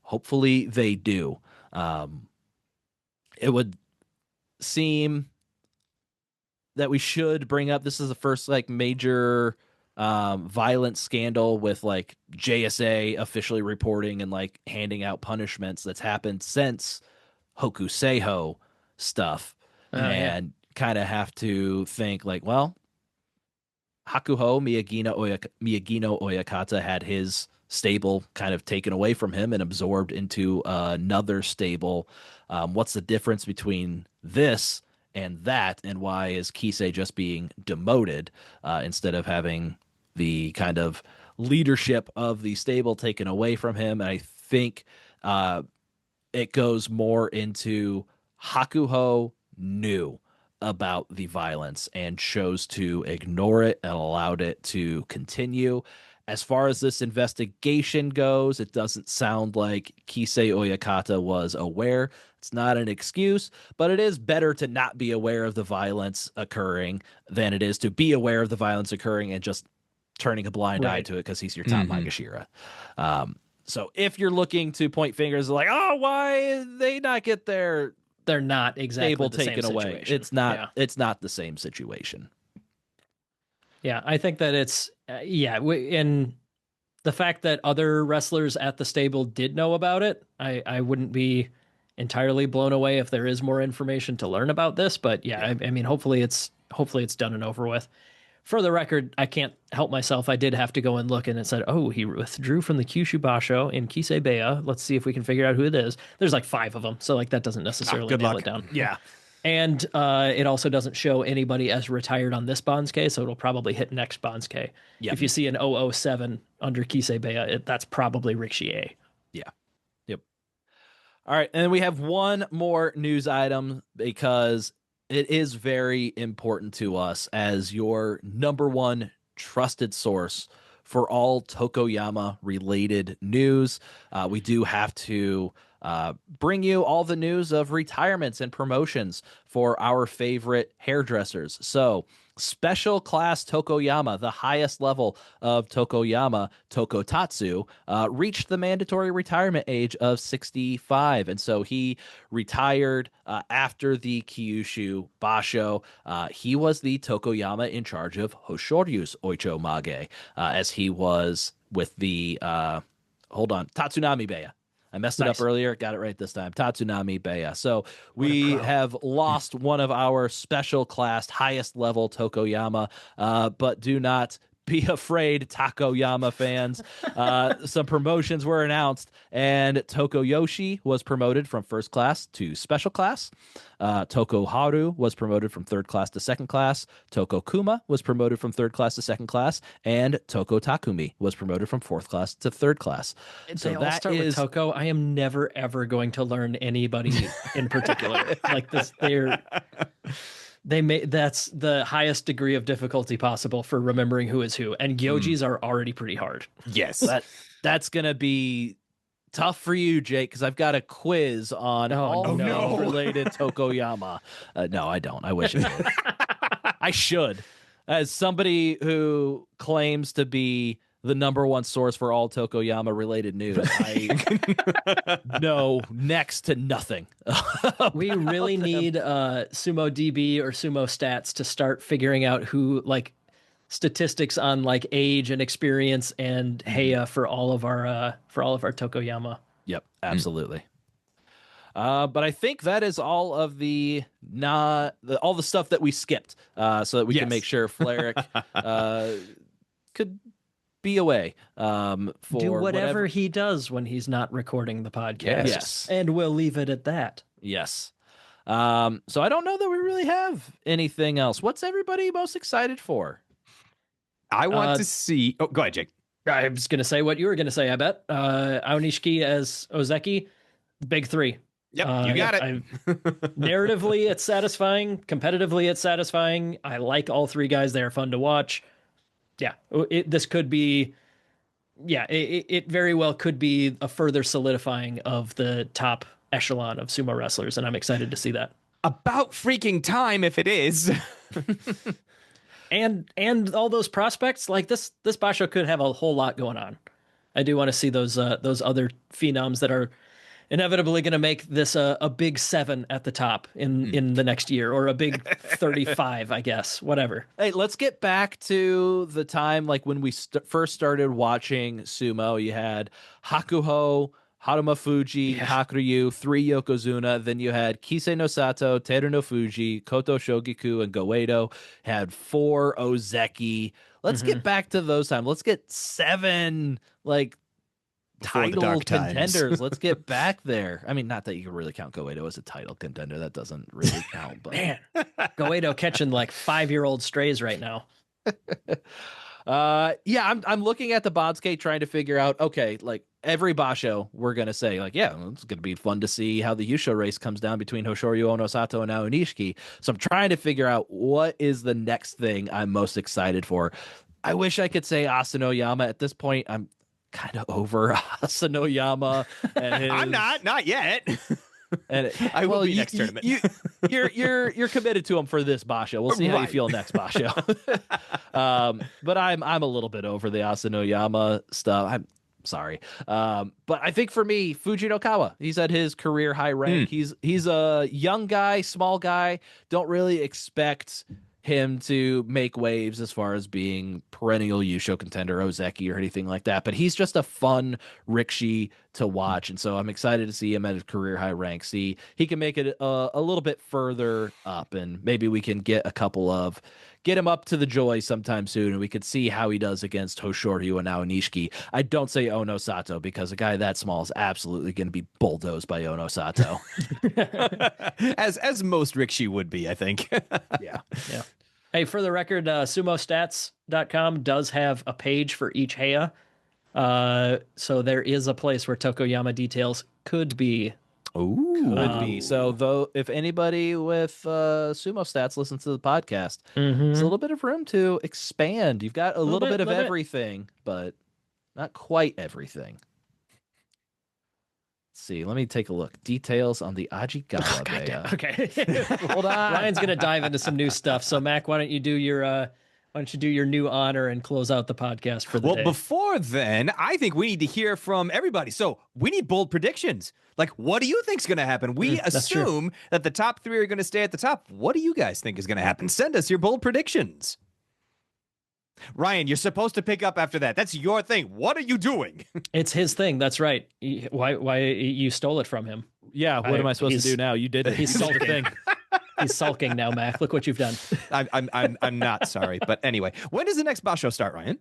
hopefully they do. It would seem that we should bring up, this is the first major violent scandal with JSA officially reporting and handing out punishments that's happened since Hokuseiho stuff. And kind of have to think well, Hakuho Miyagino Oyakata had his stable kind of taken away from him and absorbed into another stable. What's the difference between this and that, and why is Kisei just being demoted instead of having the kind of leadership of the stable taken away from him? And I think it goes more into Hakuho knew about the violence and chose to ignore it and allowed it to continue. As far as this investigation goes, it doesn't sound like Kisei Oyakata was aware. It's not an excuse, but it is better to not be aware of the violence occurring than it is to be aware of the violence occurring and just turning a blind eye to it because he's your top Magashira. So if you're looking to point fingers why did they not get their they're not exactly stable the taken same away? situation. It's not the same situation. Yeah, I think that it's and the fact that other wrestlers at the stable did know about it, I wouldn't be entirely blown away if there is more information to learn about this. But I mean, hopefully it's done and over with. For the record, I can't help myself. I did have to go and look, and it said, oh, he withdrew from the Kyushu Basho in Kisei-Beya. Let's see if we can figure out who it is. There's 5 of them, so that doesn't necessarily nail it down. Yeah. And it also doesn't show anybody as retired on this Bansuke, so it'll probably hit next Bansuke. Yep. If you see an 007 under Kiseibeya, that's probably Rixier. Yeah. Yep. All right. And then we have one more news item because it is very important to us as your number one trusted source for all Tokoyama related news. We do have to bring you all the news of retirements and promotions for our favorite hairdressers. So special class Tokoyama, the highest level of Tokoyama, Tokotatsu, reached the mandatory retirement age of 65. And so he retired after the Kyushu Basho. He was the Tokoyama in charge of Hoshoryu's Oicho Mage, as he was with the, Tatsunami Beya. I messed it up earlier. Got it right this time. Tatsunami Beya. So we have lost one of our special classed, highest level Tokoyama, but do not be afraid, Takoyama fans. Some promotions were announced, and Tokoyoshi was promoted from first class to special class. Tokoharu was promoted from third class to second class. Tokokuma was promoted from third class to second class, and Tokotakumi was promoted from fourth class to third class. So they all start with Toko. I am never ever going to learn anybody in particular like this. That's the highest degree of difficulty possible for remembering who is who, and Gyojis are already pretty hard. Yes. That's gonna be tough for you, Jake, because I've got a quiz on related Tokoyama. No, I don't. I wish I did. I should. As somebody who claims to be the number one source for all Tokoyama related news, I know next to nothing. We really need Sumo DB or Sumo Stats to start figuring out who, like, statistics on like age and experience and Heya for all of our Tokoyama. Yep, absolutely. But I think that is all of all the stuff that we skipped, so that we can make sure Fleric could be away for do whatever he does when he's not recording the podcast. Yes. And we'll leave it at that. Yes. So I don't know that we really have anything else. What's everybody most excited for? I want to see. Oh, go ahead, Jake. I was going to say what you were going to say, I bet. Aonishiki as Ozeki, big three. Yep, you got it. Narratively, it's satisfying. Competitively, it's satisfying. I like all three guys. They're fun to watch. Yeah, this could be... Yeah, it very well could be a further solidifying of the top echelon of sumo wrestlers, and I'm excited to see that. About freaking time if it is. And all those prospects, like this Basho could have a whole lot going on. I do want to see those other phenoms that are inevitably going to make this a big 7 at the top in the next year, or a big 35, I guess, whatever. Hey, let's get back to the time like when we first started watching sumo. You had Hakuho, Haruma Fuji, Hakuryu, 3 Yokozuna. Then you had Kisei no Sato, Teru no Fuji, Koto Shogiku, and Goeido. Had 4 Ozeki. Let's get back to those times. Let's get 7 like title contenders. Let's get back there. I mean, not that you can really count Goeido as a title contender. That doesn't really count. But man, Goeido catching like 5-year-old strays right now. I'm looking at the Bansuke trying to figure out, okay, like every Basho, we're going to say like, yeah, it's going to be fun to see how the Yusho race comes down between Hoshoryu Onosato and Aonishiki. So I'm trying to figure out what is the next thing I'm most excited for. I wish I could say Asanoyama. At this point, I'm kind of over Asanoyama. And I'm not yet. And I will be next tournament. You're committed to him for this Basho. We'll see how you feel next Basho. But I'm a little bit over the Asanoyama stuff. I'm sorry. But I think for me, Fujinokawa, he's at his career high rank. He's a young guy, small guy. Don't really expect him to make waves as far as being perennial Yusho contender, Ozeki, or anything like that. But he's just a fun Rikishi to watch. And so I'm excited to see him at his career high rank. See, he can make it a little bit further up, and maybe we can get a couple of get him up to the joy sometime soon, and we could see how he does against Hoshoryu and Naonishiki. I don't say Ono Sato because a guy that small is absolutely going to be bulldozed by Ono Sato. as most Rikshi would be, I think. Yeah. Hey, for the record, sumostats.com does have a page for each Heya. So there is a place where Tokoyama details could be. Ooh. Could be. So though, if anybody with Sumo Stats listens to the podcast, there's a little bit of room to expand. You've got a little bit of everything, but not quite everything. Let's see. Let me take a look. Details on the Ajigawa Beya. Okay. Hold on. Ryan's gonna dive into some new stuff. So Mac, why don't you do your new honor and close out the podcast for the day? Well, before then, I think we need to hear from everybody. So we need bold predictions. Like, what do you think's going to happen? We assume that the top 3 are going to stay at the top. What do you guys think is going to happen? Send us your bold predictions. Ryan, you're supposed to pick up after that. That's your thing. What are you doing? It's his thing. That's right. Why you stole it from him? Yeah. What am I supposed to do now? You did it. He's sulking. He's sulking now, Mac. Look what you've done. I'm not sorry, but anyway, when does the next Basho start, Ryan?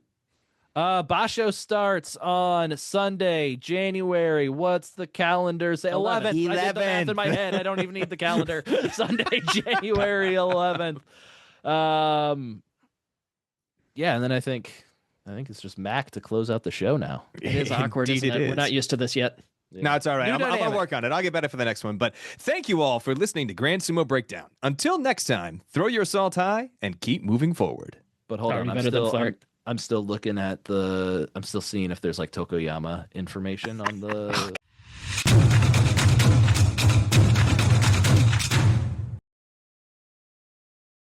Basho starts on Sunday, January. What's the calendar say? 11th. I did the math in my head. I don't even need the calendar. Sunday, January 11th. Yeah, and then I think it's just Mac to close out the show now. It is awkward, isn't it? We're not used to this yet. Yeah. No, it's all right. I'm going to work on it. I'll get better for the next one. But thank you all for listening to Grand Sumo Breakdown. Until next time, throw your assault high and keep moving forward. But hold on, I'm still looking at I'm still seeing if there's like Tokoyama information on the